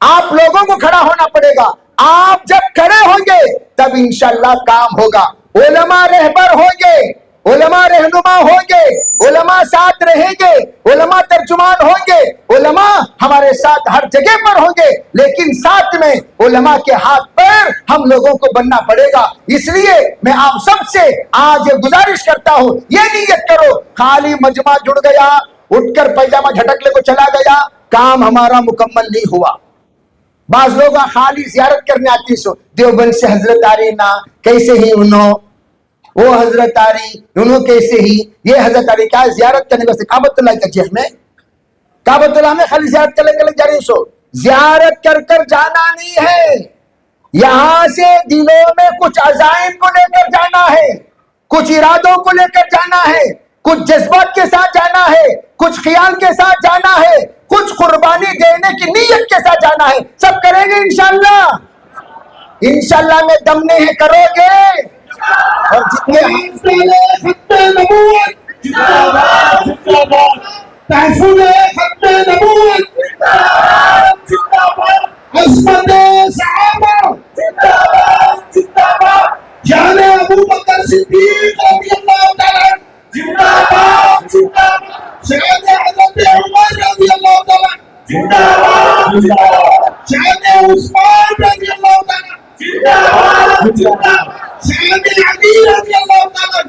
آپ لوگوں کو کھڑا ہونا پڑے گا. آپ جب کھڑے ہوں گے تب انشاءاللہ کام ہوگا. علماء رہبر ہوں گے, علماء رہنما ہوں گے, علماء ساتھ رہیں گے, علماء ترجمان ہوں گے, علماء ہمارے ساتھ ہر جگہ پر ہوں گے, لیکن ساتھ میں علماء کے ہاتھ پر ہم لوگوں کو بننا پڑے گا. اس لیے میں آپ سب سے آج گزارش کرتا ہوں, یہ نیت کرو خالی مجمع جڑ گیا, اٹھ کر پیجامہ جھٹک لے کو چلا گیا, کام ہمارا مکمل نہیں ہوا. بعض لوگ خالی زیارت کرنے آتی, سو دیوبند سے حضرت آ رہی نا, کیسے ہی انہوں, وہ حضرت آ رہی انہوں, کیسے ہی یہ حضرت آ رہی. کیا زیارت کرنے واسطے کعبۃ اللہ کا جہن میں, کعبۃ اللہ میں خالی زیارت کرنے جا رہی, سو زیارت کر کر جانا نہیں ہے, یہاں سے دلوں میں کچھ عزائم کو لے کر جانا ہے, کچھ ارادوں کو لے کر جانا ہے, کچھ جذبات کے ساتھ جانا ہے, کچھ خیال کے ساتھ جانا ہے, کچھ قربانی دینے کی نیت کے ساتھ جانا ہے. سب کریں گے انشاءاللہ, انشاءاللہ میں دم نہیں کرو گے. اور جتنے تحفظ ختم نبوت, عصمت صحابہ, جان ابو بکر صدیق رضی اللہ تعالیٰ, شان حضرت عمر رضی اللہ تعالیٰ, شان عثمان رضی اللہ تعالیٰ, شان علی رضی اللہ تعالیٰ,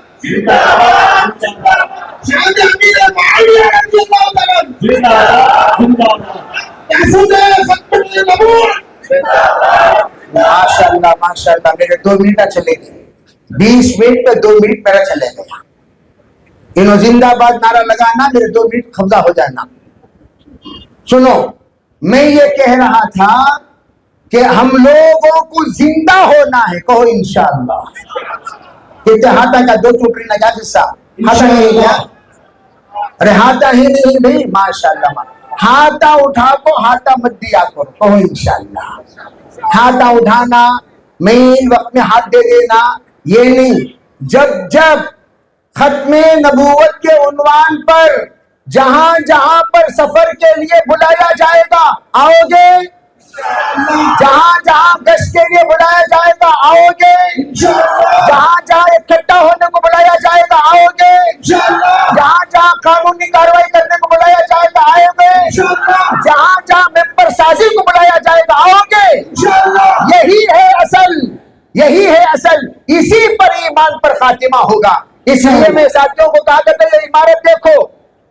شان امیر معاویہ رضی اللہ تعالیٰ. تحفظ ختم نبوت. ماشاءاللہ ماشاءاللہ. میرے 2 منٹ چلے گئے, 20 منٹ پہ 2 منٹ میرا چلے گیا. انہوں زندہ باد نعرہ لگانا, میرے 2 منٹ قبضہ ہو جانا. سنو, میں یہ کہہ رہا تھا کہ ہم لوگوں کو زندہ ہونا ہے. کہو انشاءاللہ. کہتے ہاتھا کا 2 چوٹری نہ کیا قصہ, ہاتھا نہیں کیا, ارے ہاتھا ہی نہیں بھائی. ماشاءاللہ, ہاتھا اٹھا کو ہاتھا مت دیا کرو. کہو انشاءاللہ. ہاتھا اٹھانا, مین وقت میں ہاتھ دے دینا, یہ نہیں. جب جب ختم نبوت کے عنوان پر جہاں جہاں پر سفر کے لیے بلایا جائے گا آؤ گے؟ جہاں جہاں گشت کے لیے بلایا جائے گا آؤ گے؟ جہاں جہاں اکٹھا ہونے کو بلایا جائے گا آؤ گے؟ جہاں جہاں قانونی کارروائی کرنے کو بلایا جائے گا آؤ گے؟ جہاں جہاں ممبر سازی کو بلایا جائے گا آؤ گے؟ یہی ہے اصل, یہی ہے اصل. اسی پر ایمان پر خاتمہ ہوگا. اس لیے میں ساتھیوں کو کہا کرتا ہوں, یہ عمارت دیکھو,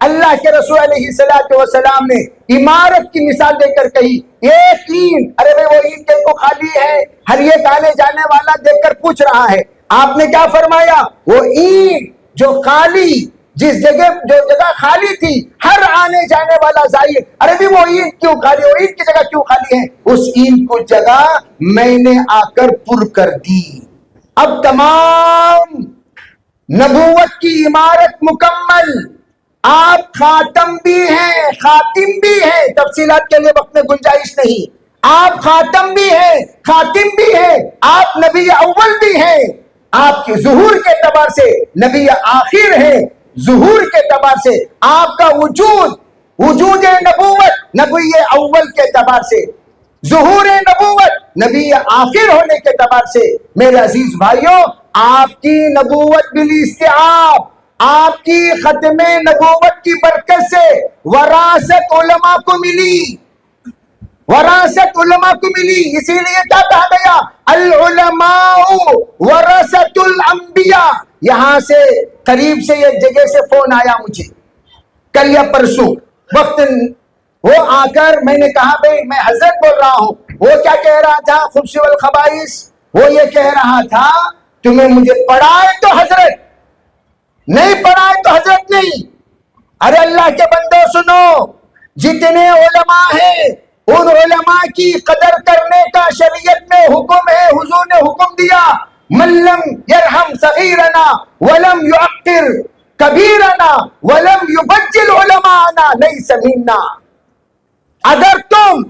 اللہ کے رسول علیہ السلام نے عمارت کی مثال دے کر کہی. ایک اینٹ, ارے بھائی وہ اینٹ کو خالی ہے, ہر ایک آنے جانے والا دیکھ کر پوچھ رہا ہے. آپ نے کیا فرمایا؟ وہ اینٹ جو خالی, جس جگہ جو جگہ خالی تھی, ہر آنے جانے والا زائر, ارے بھی وہ اینٹ کیوں خالی, وہ اینٹ کی جگہ کیوں خالی ہے؟ اس اینٹ کو جگہ میں نے آ کر پر کر دی. اب تمام نبوت کی عمارت مکمل. آپ خاتم بھی ہیں, خاتم بھی ہیں, تفصیلات کے لیے وقت میں گنجائش نہیں. آپ خاتم بھی ہیں, خاتم بھی ہیں, آپ نبی اول بھی ہیں, آپ کے ظہور کے اعتبار سے نبی آخر ہیں, ظہور کے اعتبار سے آپ کا وجود, وجود نبوت نبی اول کے اعتبار سے, ظہور نبوت نبی آخر ہونے کے اعتبار سے. میرے عزیز بھائیوں, آپ کی نبوت بالاستعاب, آپ کی ختم نبوت کی برکت سے وراثت علماء کو ملی, وراثت علماء کو ملی. اسی لیے کیا کہا گیا؟ العلماء ورثۃ الانبیاء. یہاں سے قریب سے ایک جگہ سے فون آیا مجھے کل یا پرسوں, وقت وہ آ کر میں نے کہا بھائی میں حضرت بول رہا ہوں. وہ کیا کہہ رہا تھا؟ خبث والخبائث. وہ یہ کہہ رہا تھا تمہیں مجھے پڑھائے تو حضرت, نہیں پڑھائے تو حضرت نہیں. ارے اللہ کے بندو سنو, جتنے علماء ہیں ان علماء کی قدر کرنے کا شریعت میں حکم ہے. حضور نے حکم دیا, من لم یرحم صغیرنا ولم یعقر کبیرنا ولم یبجل علماءنا لیس منا. اگر تم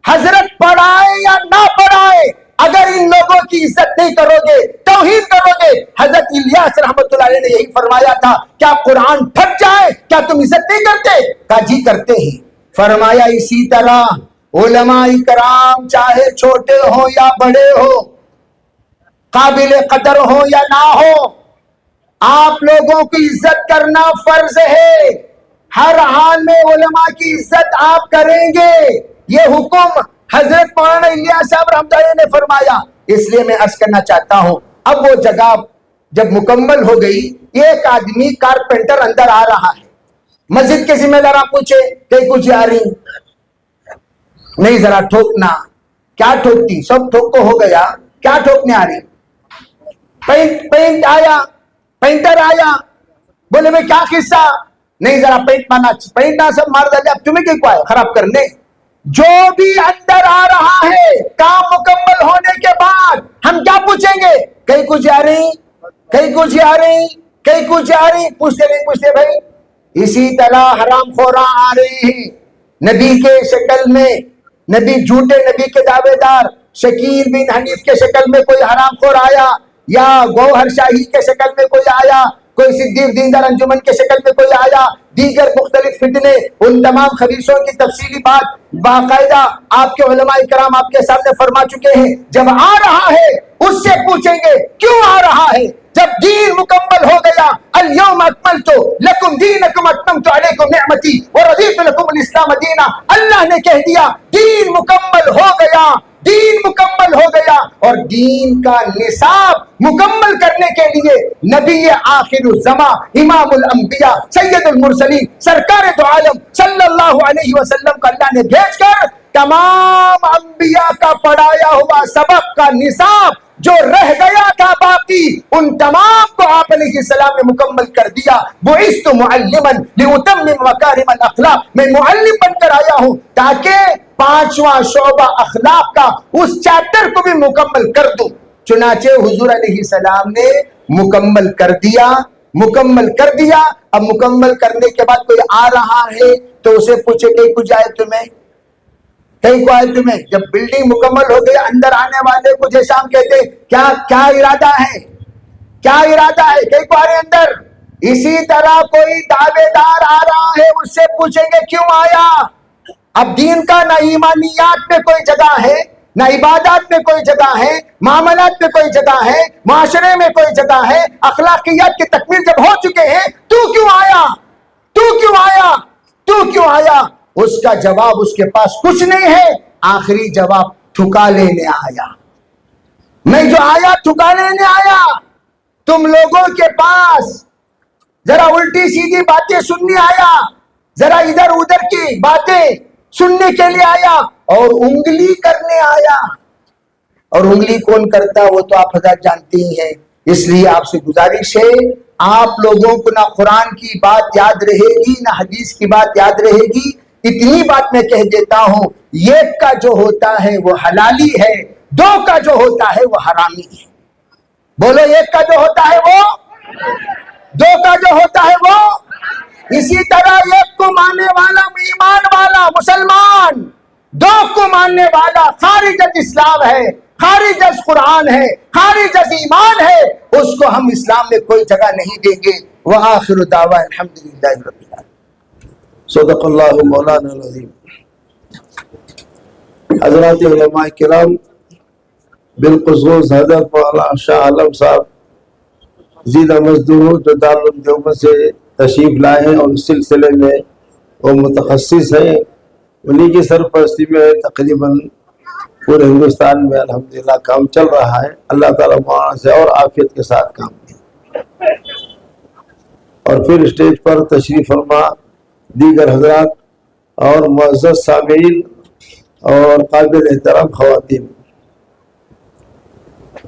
حضرت پڑھائے یا نہ پڑھائے, اگر ان لوگوں کی عزت نہیں کرو گے, توہین کرو گے. حضرت الیاس رحمت اللہ علیہ نے یہی فرمایا تھا, کیا قرآن پھٹ جائے کیا تم عزت نہیں کرتے؟ کہا جی کرتے ہیں. فرمایا اسی طرح علماء کرام چاہے چھوٹے ہو یا بڑے ہو, قابل قدر ہو یا نہ ہو, آپ لوگوں کی عزت کرنا فرض ہے. ہر حال میں علماء کی عزت آپ کریں گے. یہ حکم حضرت مولانا الیاس صاحب رحمۃ اللہ علیہ نے فرمایا. اس لیے میں عرض کرنا چاہتا ہوں, اب وہ جگہ جب مکمل ہو گئی, ایک آدمی کارپینٹر اندر آ رہا ہے. مسجد کے ذمہ دار آپ پوچھے کہیں کچھ آ رہی نہیں, ذرا ٹھوکنا. کیا ٹھوکتی؟ سب ٹھوک کو ہو گیا, کیا ٹھوکنے آ رہی؟ پینٹ آیا, پینٹر آیا, بولے میں کیا قصہ؟ نہیں ذرا پینٹ مارنا, پینٹ نہ سب مار دے. اب تمہیں کہیں کو آئے خراب کرنے؟ جو بھی اندر آ رہا ہے کام مکمل ہونے کے بعد ہم کیا پوچھیں گے؟ کہیں کچھ آ رہی, کہیں کچھ آ رہی, کہیں کچھ آ رہی, پوچھتے نہیں پوچھتے بھائی. اسی طرح حرام خوراں آ رہی ہیں نبی کے شکل میں, نبی جھوٹے نبی کے دعوے دار. شکیل بن حنیف کے شکل میں کوئی حرام خور آیا, یا گوہر شاہی کے شکل میں کوئی آیا, کوئی صدیق دیندار انجمن کے شکل میں کوئی آیا, دیگر مختلف فتنے. ان تمام خبیثوں کی تفصیلی بات باقاعدہ آپ کے علماء کرام آپ کے سامنے فرما چکے ہیں. جب آ رہا ہے اس سے پوچھیں گے کیوں آ رہا ہے. جب دین مکمل ہو گیا, الیوم اکملت لکم دینکم اتممت علیکم نعمتی ورضیت لکم الاسلام دینا. اللہ نے کہہ دیا دین مکمل ہو گیا, دین مکمل ہو گیا. اور دین کا نصاب مکمل کرنے کے لیے نبی آخر الزماں, امام الانبیاء, سید المرسلین, سرکار دو عالم صلی اللہ علیہ وسلم کو اللہ نے بھیج کر تمام انبیاء کا پڑھایا ہوا سبق کا نصاب جو رہ گیا تھا باقی، ان تمام کو آپ علیہ السلام نے مکمل کر دیا. بعثت معلما لاتمم مکارم الاخلاق، میں معلم بن کر آیا ہوں تاکہ پانچواں شعبہ اخلاق کا اس چیپٹر کو بھی مکمل کر دوں. چنانچہ حضور علیہ السلام نے مکمل کر دیا. اب مکمل کرنے کے بعد کوئی آ رہا ہے تو اسے پوچھے کہیں کچھ آئے تمہیں، کہیں کو آئے تمہیں. جب بلڈنگ مکمل ہو گئی اندر آنے والے کو جیسا ہم کہتے کیا ارادہ ہے، کہیں کو آ رہے اندر. اسی طرح کوئی دعوے دار آ رہا ہے، اس سے پوچھیں گے کیوں آیا. اب دین کا نہ ایمانیات میں کوئی جگہ ہے، نہ عبادات میں کوئی جگہ ہے، معاملات میں کوئی جگہ ہے، معاشرے میں کوئی جگہ ہے. اخلاقیات کی تکمیل جب ہو چکے ہیں، تو کیوں آیا؟ اس کا جواب اس کے پاس کچھ نہیں ہے. آخری جواب ٹھکا لینے آیا. میں جو آیا ٹھکا لینے آیا. تم لوگوں کے پاس ذرا الٹی سیدھی باتیں سننے آیا، ذرا ادھر ادھر کی باتیں سننے کے لیے آیا، اور انگلی کرنے آیا. اور انگلی کون کرتا وہ تو آپ حضرات جانتے ہی ہیں. اس لیے آپ سے گزارش ہے، آپ لوگوں کو نہ قرآن کی بات یاد رہے گی نہ حدیث کی بات یاد رہے گی. اتنی بات میں کہہ دیتا ہوں، ایک کا جو ہوتا ہے وہ حلالی ہے، دو کا جو ہوتا ہے وہ حرامی ہے. بولو، ایک کا جو ہوتا ہے وہ، دو کا جو ہوتا ہے وہ. اسی طرح ایک کو ماننے والا ایمان والا مسلمان، دو کو ماننے والا خارج از اسلام ہے، خارج از قرآن ہے، خارج از ایمان ہے، اس کو ہم اسلام میں کوئی جگہ نہیں دیں گے. وآخر دعوانا الحمدللہ رب العالمین. صدق اللہ مولانا العظیم. حضرات علماء کرام، بالخصوص حضرت مولانا شاہ عالم صاحب زیدہ مزدور جو دارالعلوم دیوبند سے تشریف لائے ہیں اور اس سلسلے میں وہ متخصص ہیں، انہی کی سرپرستی میں تقریباً پورے ہندوستان میں الحمدللہ کام چل رہا ہے. اللہ تعالیٰ مولانا سے اور عافیت کے ساتھ کام دے. اور پھر اسٹیج پر تشریف فرما دیگر حضرات اور معزز سامعین اور قابل احترام خواتین،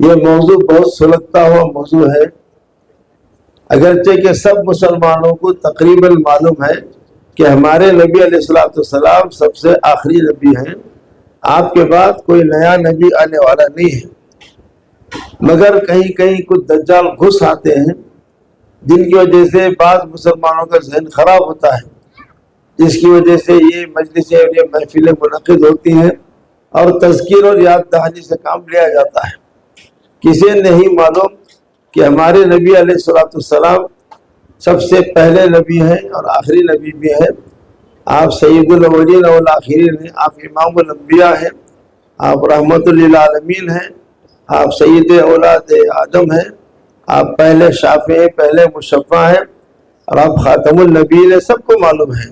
یہ موضوع بہت سلگتا ہوا موضوع ہے. اگرچہ کہ سب مسلمانوں کو تقریباً معلوم ہے کہ ہمارے نبی علیہ السلام سب سے آخری نبی ہیں، آپ کے بعد کوئی نیا نبی آنے والا نہیں ہے. مگر کہیں کہیں کچھ دجال گھس آتے ہیں جن کی وجہ سے بعض مسلمانوں کا ذہن خراب ہوتا ہے، جس کی وجہ سے یہ مجلسیں اور یہ محفلیں منعقد ہوتی ہیں اور تذکیر اور یاد دہانی سے کام لیا جاتا ہے. کسی نہیں معلوم کہ ہمارے نبی علیہ السلام سب سے پہلے نبی ہیں اور آخری نبی بھی ہیں. آپ سید الاولین والآخرین ہیں، آپ امام الانبیاء ہیں، آپ رحمت للعالمین ہیں، آپ سید اولاد آدم ہیں، آپ پہلے شافع ہیں، پہلے مشفع ہیں، اور آپ خاتم النبیین ہیں. سب کو معلوم ہے.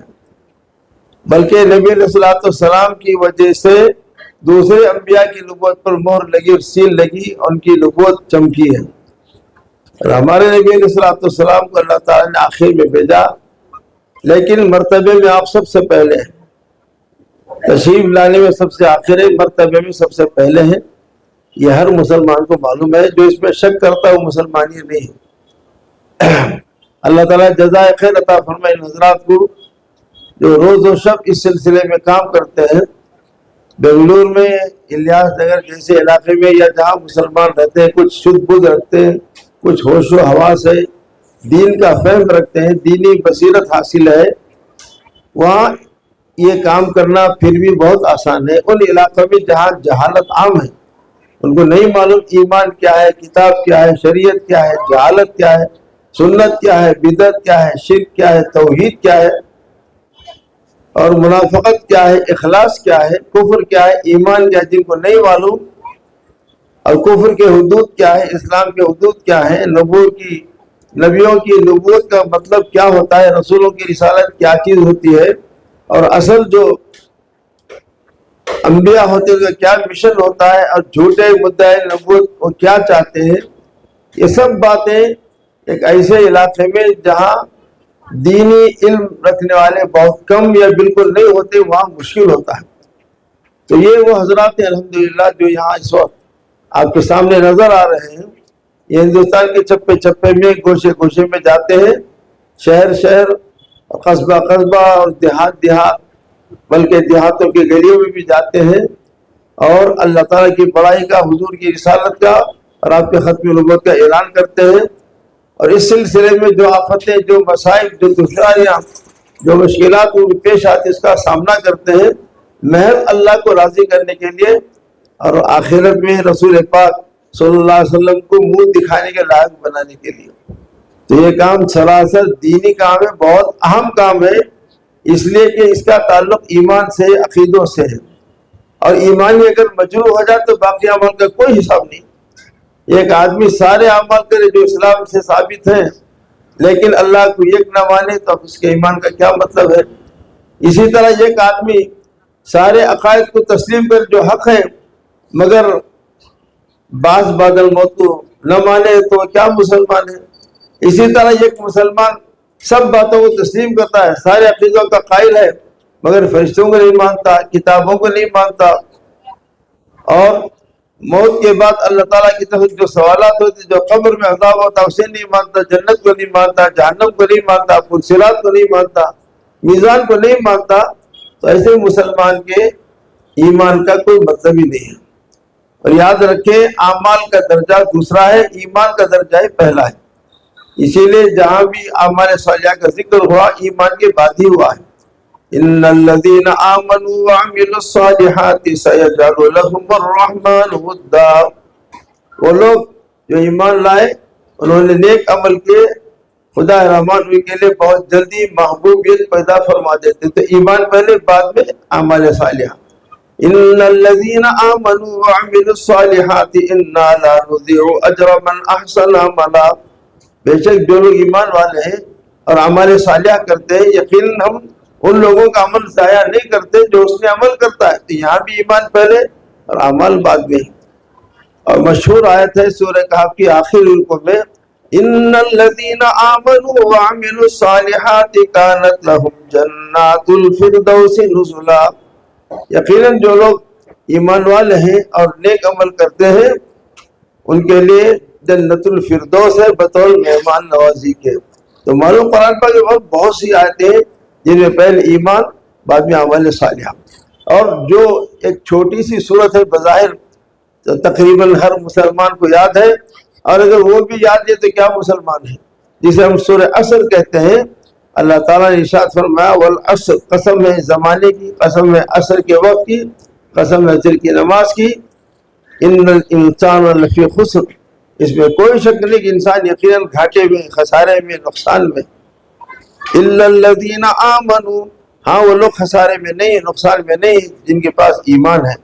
بلکہ نبی علیہ السلام کی وجہ سے دوسرے انبیاء کی نبوت پر مہر لگی اور سیل لگی، ان کی نبوت چمکی ہے. اور ہمارے نبی علیہ السلام کو اللہ تعالیٰ نے آخر میں بھیجا، لیکن مرتبے میں آپ سب سے پہلے ہیں. تشریف لانے میں سب سے آخر ہے، مرتبے میں سب سے پہلے ہیں. یہ ہر مسلمان کو معلوم ہے. جو اس میں شک کرتا ہے وہ مسلمان ہی نہیں ہے. اللہ تعالیٰ جزائے خیر عطا فرمائے ان حضرات کو جو روز و شب اس سلسلے میں کام کرتے ہیں. بنگلور میں الیاس نگر جیسے علاقے میں یا جہاں مسلمان رہتے ہیں، کچھ شدھ بدھ رکھتے ہیں، کچھ ہوش و حواس ہے، دین کا فہم رکھتے ہیں، دینی بصیرت حاصل ہے، وہاں یہ کام کرنا پھر بھی بہت آسان ہے. ان علاقوں میں جہاں جہالت عام ہے، ان کو نہیں معلوم ایمان کیا ہے، کتاب کیا ہے، شریعت کیا ہے، جہالت کیا ہے، سنت کیا ہے، بدعت کیا ہے، شرک کیا ہے، توحید کیا ہے، اور منافقت کیا ہے، اخلاص کیا ہے، کفر کیا ہے، ایمان کیا ہے، جن کو نہیں معلوم، اور کفر کے حدود کیا ہے، اسلام کے حدود کیا ہے، نبیوں کی نبوت کا مطلب کیا ہوتا ہے، رسولوں کی رسالت کیا چیز ہوتی ہے، اور اصل جو انبیاء ہوتے ہیں کیا مشن ہوتا ہے، اور جھوٹے مدعی نبوت وہ کیا چاہتے ہیں. یہ سب باتیں ایک ایسے علاقے میں جہاں دینی علم رکھنے والے بہت کم یا بالکل نہیں ہوتے، وہاں مشکل ہوتا ہے. تو یہ وہ حضرات الحمدللہ جو یہاں اس وقت آپ کے سامنے نظر آ رہے ہیں، یہ ہندوستان کے چپے چپے میں، گوشے گوشے میں جاتے ہیں، شہر شہر، قصبہ قصبہ اور دیہات دیہات، بلکہ دیہاتوں کی گلیوں میں بھی جاتے ہیں، اور اللہ تعالیٰ کی بڑائی کا، حضور کی رسالت کا اور آپ کے ختم نبوت کا اعلان کرتے ہیں۔ اور اس سلسلے میں جو آفتیں، جو مصائب، جو دشواریاں، جو مشکلات ان کو پیش آتی، اس کا سامنا کرتے ہیں محض اللہ کو راضی کرنے کے لیے، اور آخرت میں رسول پاک صلی اللہ علیہ وسلم کو منہ دکھانے کے لائق بنانے کے لیے۔ تو یہ کام سراسر دینی کام ہے، بہت اہم کام ہے، اس لیے کہ اس کا تعلق ایمان سے، عقیدوں سے ہے، اور ایمانی اگر مجروح ہو جائے تو باقی اعمال کا کوئی حساب نہیں۔ ایک آدمی سارے اعمال کرے جو اسلام سے ثابت ہیں، لیکن اللہ کو ایک نہ مانے تو اب اس کے ایمان کا کیا مطلب ہے؟ اسی طرح ایک آدمی سارے عقائد کو تسلیم کر جو حق ہے، مگر بعض بادل موت کو نہ مانے تو کیا مسلمان ہے؟ اسی طرح ایک مسلمان سب باتوں کو تسلیم کرتا ہے، سارے عقیدوں کا قائل ہے، مگر فرشتوں کو نہیں مانتا، کتابوں کو نہیں مانتا، اور موت کے بعد اللہ تعالیٰ کی طرف جو سوالات ہوتے، جو قبر میں عذاب ہوتا اسے نہیں مانتا، جنت کو نہیں مانتا، جہنم کو نہیں مانتا، پلسرات کو نہیں مانتا، میزان کو نہیں مانتا، تو ایسے مسلمان کے ایمان کا کوئی مطلب ہی نہیں ہے۔ اور یاد رکھیں، اعمال کا درجہ دوسرا ہے، ایمان کا درجہ پہلا ہے۔ اسی لیے جہاں بھی اعمال صالحہ کا ذکر ہوا، ایمان کے بعد ہی ہوا ہے۔ ان الذين امنوا وعملوا الصالحات سيجعل لهم الرحمن ودا، وہ لوگ جو ایمان لائے، انہوں نے نیک عمل کیے، خدا رحمان ان کے لیے بہت جلدی محبوبیت پیدا فرما دیتے۔ تو ایمان پہلے، بعد میں اعمال صالحہ۔ ان الذين امنوا وعملوا الصالحات انا لا نضيع اجر من احسن عملا، بے شک جو لوگ ایمان والے ہیں اور اعمال صالحہ کرتے ہیں، یقیناً ہم ان لوگوں کا عمل ضائع نہیں کرتے جو اس نے عمل کرتا ہے۔ تو یہاں بھی ایمان پہلے اور اعمال بعد میں۔ اور مشہور آیت ہے سورہ کہف کی آخری رکوع میں، ان الذين آمنوا وعملوا الصالحات كانت لهم جنات الفردوس نزلا، یقیناً جو لوگ ایمان والے ہیں اور نیک عمل کرتے ہیں، ان کے لیے جنت الفردوس ہے بطور مہمان نوازی کے۔ تو معلوم قرآن پاک میں بہت سی آیتیں ہیں جن میں پہلے ایمان، بعد میں اعمال صالحہ۔ اور جو ایک چھوٹی سی صورت ہے بظاہر تو تقریباً ہر مسلمان کو یاد ہے، اور اگر وہ بھی یاد ہے تو کیا مسلمان ہے، جسے ہم سورہ عصر کہتے ہیں۔ اللہ تعالیٰ نے ارشاد فرمایا والعصر، قسم ہے زمانے کی، قسم ہے عصر کے وقت کی، قسم ہے عصر کی نماز کی، ان الانسان لفی خسر، اس میں کوئی شک نہیں کہ انسان یقیناً گھاٹے میں، خسارے میں، نقصان میں۔ الا الذین آمنوا، ہاں وہ لوگ خسارے میں نہیں، نقصان میں نہیں جن کے پاس ایمان ہے،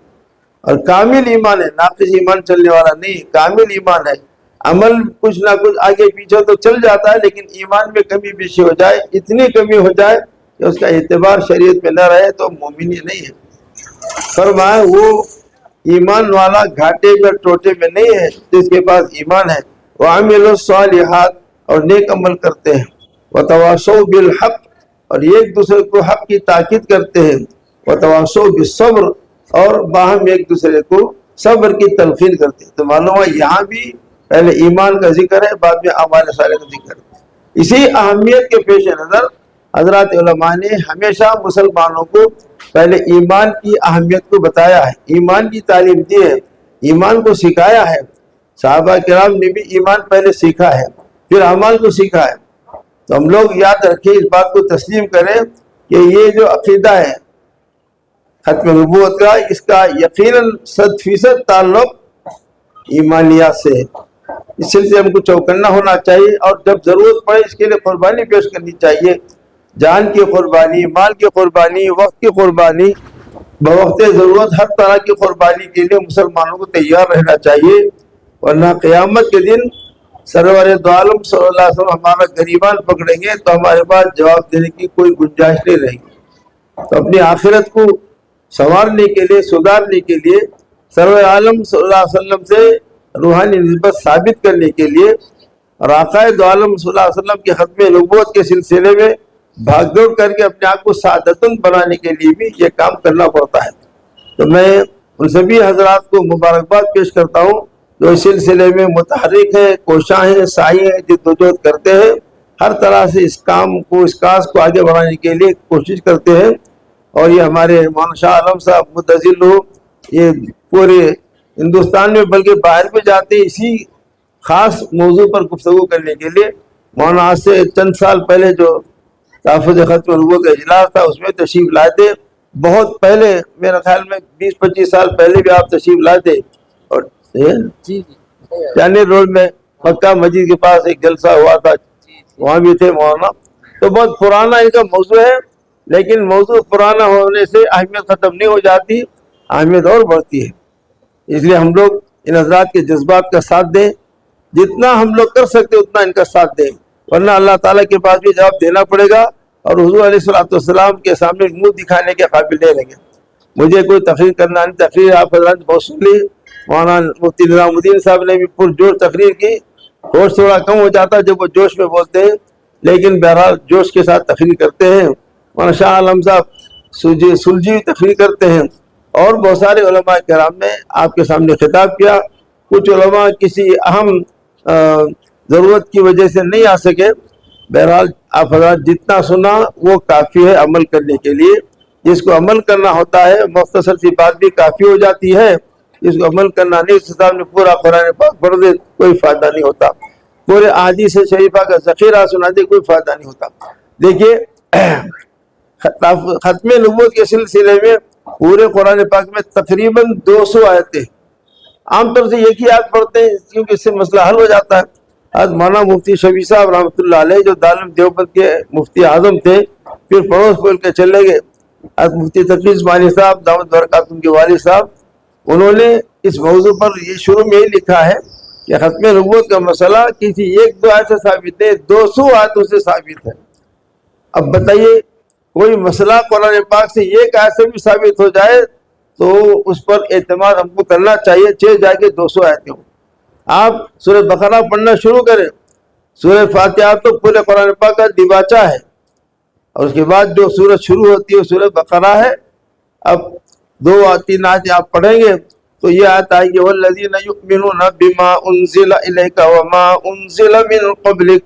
اور کامل ایمان ہے، ناقص ایمان چلنے والا نہیں، کامل ایمان ہے۔ عمل کچھ نہ کچھ آگے پیچھے تو چل جاتا ہے، لیکن ایمان میں کمی بیشی ہو جائے، اتنی کمی ہو جائے کہ اس کا اعتبار شریعت میں نہ رہے تو مومن ہی نہیں ہے۔ فرمایا وہ ایمان والا گھاٹے میں، ٹوٹے میں نہیں ہے جس کے پاس ایمان ہے۔ وعملوا الصالحات، اور نیک عمل کرتے ہیں۔ وتواصوا بالحق، اور ایک دوسرے کو حق کی تاکید کرتے ہیں۔ وتواصوا بالصبر، اور باہم ایک دوسرے کو صبر کی تلقین کرتے ہیں۔ تو معلوم ہے یہاں بھی پہلے ایمان کا ذکر ہے، بعد میں اعمال صالحہ کا ذکر ہے۔ اسی اہمیت کے پیش نظر حضرات علماء نے ہمیشہ مسلمانوں کو پہلے ایمان کی اہمیت کو بتایا ہے، ایمان کی تعلیم دی ہے، ایمان کو سکھایا ہے۔ صحابہ کرام نے بھی ایمان پہلے سیکھا ہے، پھر اعمال کو سیکھا ہے۔ تو ہم لوگ یاد رکھیں، اس بات کو تسلیم کریں کہ یہ جو عقیدہ ہے ختم نبوت کا، اس کا یقیناً 100% تعلق ایمانیات سے ہے۔ اس سلسلے ہم کو چوکنا ہونا چاہیے، اور جب ضرورت پڑے اس کے لیے قربانی پیش کرنی چاہیے، جان کی قربانی، مال کی قربانی، وقت کی قربانی، بوقت ضرورت ہر طرح کی قربانی کے لیے مسلمانوں کو تیار رہنا چاہیے، ورنہ قیامت کے دن سرور دو عالم صلی اللہ علیہ وسلم ہمارا گریبان پکڑیں گے تو ہمارے پاس جواب دینے کی کوئی گنجائش نہیں رہے گی۔ تو اپنی آخرت کو سنوارنے کے لیے، سدھارنے کے لیے، سرور عالم صلی اللہ علیہ وسلم سے روحانی نسبت ثابت کرنے کے لیے، اور آقا دو عالم صلی اللہ علیہ وسلم کے ختم نبوت کے سلسلے میں بھاگ دوڑ کر کے اپنے آپ کو سعادتن بنانے کے لیے بھی یہ کام کرنا پڑتا ہے۔ تو میں ان سبھی حضرات کو مبارکباد پیش کرتا ہوں جو اس سلسلے میں متحرک ہیں، کوشاں ہیں، سعی ہیں، جدوجہد کرتے ہیں، ہر طرح سے اس کام کو، اس کاز کو آگے بڑھانے کے لیے کوشش کرتے ہیں. اور یہ ہمارے مولانا شاہ عالم صاحب متضل ہو، یہ پورے ہندوستان میں بلکہ باہر بھی جاتے ہیں اسی خاص موضوع پر گفتگو کرنے کے لیے. مولانا آج سے چند سال پہلے جو تحفظ ختم نبوت کا اجلاس تھا اس میں تشریف لائے تھے. بہت پہلے، میرے خیال میں 20-25 سال پہلے بھی آپ تشریف لائے تھے. اور چاندنی روڈ میں مکہ مسجد کے پاس ایک جلسہ ہوا تھا، وہاں بھی تھے مولانا. تو بہت پرانا ان کا موضوع ہے، لیکن موضوع پرانا ہونے سے اہمیت ختم نہیں ہو جاتی، اہمیت اور بڑھتی ہے. اس لیے ہم لوگ ان حضرات کے جذبات کا ساتھ دیں، جتنا ہم لوگ کر سکتے اتنا ان کا ساتھ دیں، ورنہ اللہ تعالیٰ کے پاس بھی جواب دینا پڑے گا اور حضور علیہ السلام کے سامنے منہ دکھانے کے قابل نہیں رہیں گے. مجھے کوئی تقریر کرنا نہیں، تقریر آپ حضرات بہت سن لی. مولانا مفتی نظام الدین صاحب نے بھی پرجوش تقریر کی. ہوش تھوڑا کم ہو جاتا ہے جب وہ جوش میں بولتے ہیں، لیکن بہرحال جوش کے ساتھ تقریر کرتے ہیں. مولانا شاہ عالم صاحب سلجھی تقریر کرتے ہیں، اور بہت سارے علماء کرام نے آپ کے سامنے خطاب کیا. کچھ علماء کسی اہم ضرورت کی وجہ سے نہیں آ سکے. بہرحال آپ حضرات جتنا سنا وہ کافی ہے عمل کرنے کے لیے. جس کو عمل کرنا ہوتا ہے مختصر سی بات بھی کافی ہو جاتی ہے، جس کو عمل کرنا نہیں اس حساب نے پورا قرآن پاک پڑھ دے کوئی فائدہ نہیں ہوتا، پورے احادیث شریفہ کا ذخیرہ سنا دے کوئی فائدہ نہیں ہوتا. دیکھیے ختم نبوت کے سلسلے میں پورے قرآن پاک میں تقریباً 200 آیتیں. عام طور سے ایک ہی آیت پڑھتے ہیں کیونکہ اس سے مسئلہ حل ہو جاتا ہے. آج مولانا مفتی شفیع صاحب رحمۃ اللہ علیہ جو دارالعلوم دیوبند کے مفتی اعظم تھے، پھر پڑوس بول کے چلے گئے. آج مفتی تقی عثمانی صاحب دامت برکاتہم کے والد صاحب، انہوں نے اس موضوع پر یہ شروع میں ہی لکھا ہے کہ ختم نبوت کا مسئلہ کسی ایک دو آیت سے ثابت ہے، 200 آیتوں سے ثابت ہے. اب بتائیے کوئی مسئلہ قرآن پاک سے ایک آیت سے بھی ثابت ہو جائے تو اس پر اعتماد ہم کو کرنا چاہیے، چہ جا کے 200 آیتیں ہوں. آپ سورہ بقرہ پڑھنا شروع کریں، سورہ فاتحہ تو پورے قرآن پاک کا دیباچہ ہے، اور اس کے بعد جو سورت شروع ہوتی ہے سورہ بقرہ ہے. اب 2-3 آیتیں آپ پڑھیں گے تو یہ آیت آئے گی وَالَّذِينَ يُؤْمِنُونَ بِمَا أُنزِلَ إِلَيْكَ وَمَا أُنزِلَ مِن قَبْلِكَ.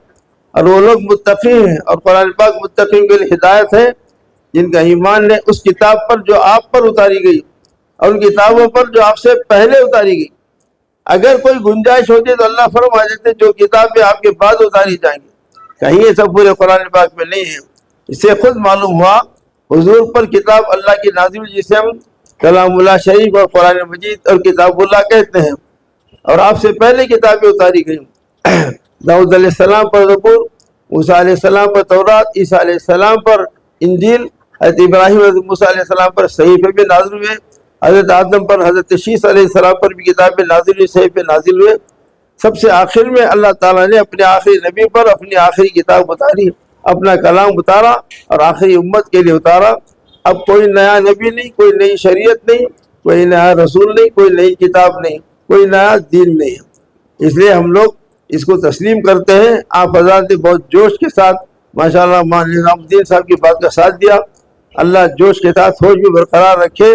اور وہ لوگ متقی ہیں، اور قرآن پاک متقین کے لیے ہدایت ہے جن کا ایمان نے اس کتاب پر جو آپ پر اتاری گئی اور ان کتابوں پر جو آپ سے پہلے اتاری گئی. اگر کوئی گنجائش ہوتی تو اللہ فرما دیتے جو کتابیں آپ کے بعد اتاری جائیں گی. کہیں یہ سب پورے قرآن پاک میں نہیں ہے. اس سے خود معلوم ہوا حضور پر کتاب اللہ کی نازل جسے ہم کلام اللہ شریف اور قرآن مجید اور کتاب اللہ کہتے ہیں، اور آپ سے پہلے کتابیں اتاری گئیں. داؤد علیہ السلام پر زبور، موسیٰ علیہ السلام پر تورات، عیسیٰ علیہ السلام پر انجیل، حضرت ابراہیم حضرت موسیٰ علیہ السلام پر صحیفے بھی نازل ہوئے، حضرت آدم پر حضرت شیس علیہ السلام پر بھی کتابیں نازل ہوئی، صحیفے نازل ہوئے. سب سے آخر میں اللہ تعالیٰ نے اپنے آخری نبی پر اپنی آخری کتاب اتاری، اپنا کلام اتارا اور آخری امت کے لیے اتارا. اب کوئی نیا نبی نہیں، کوئی نئی شریعت نہیں، کوئی نیا رسول نہیں، کوئی نئی کتاب نہیں، کوئی نیا دین نہیں. اس لیے ہم لوگ اس کو تسلیم کرتے ہیں. آپ حضرات نے بہت جوش کے ساتھ ماشاءاللہ مولانا نظام الدین صاحب کی بات کا ساتھ دیا. اللہ جوش کے ساتھ ہوش بھی برقرار رکھے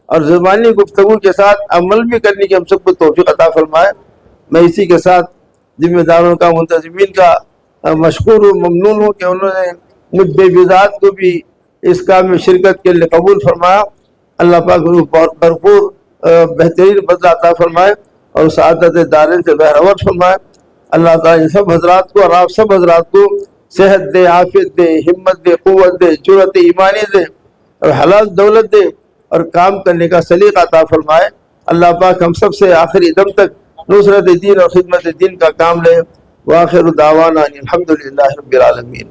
اور زبانی گفتگو کے ساتھ عمل بھی کرنے کی ہم سب کو توفیق عطا فرمائے. میں اسی کے ساتھ ذمہ داروں کا، منتظمین کا مشکور و ممنون ہوں کہ انہوں نے مجھ بے بذات کو بھی اس کام میں شرکت کے لیے قبول فرمایا. اللہ پاک انہیں بھرپور بہترین بدلہ عطا فرمائے اور سعادت دارین سے بہرور فرمائے. اللہ تعالیٰ سب حضرات کو اور آپ سب حضرات کو صحت دے، عافیت دے، ہمت دے، قوت دے، جرأت ایمانی دے اور حلال دولت دے اور کام کرنے کا سلیقہ عطا فرمائے. اللہ پاک ہم سب سے آخری دم تک نصرت دین اور خدمت دین کا کام لے. وآخر دعوانا الحمدللہ رب العالمین.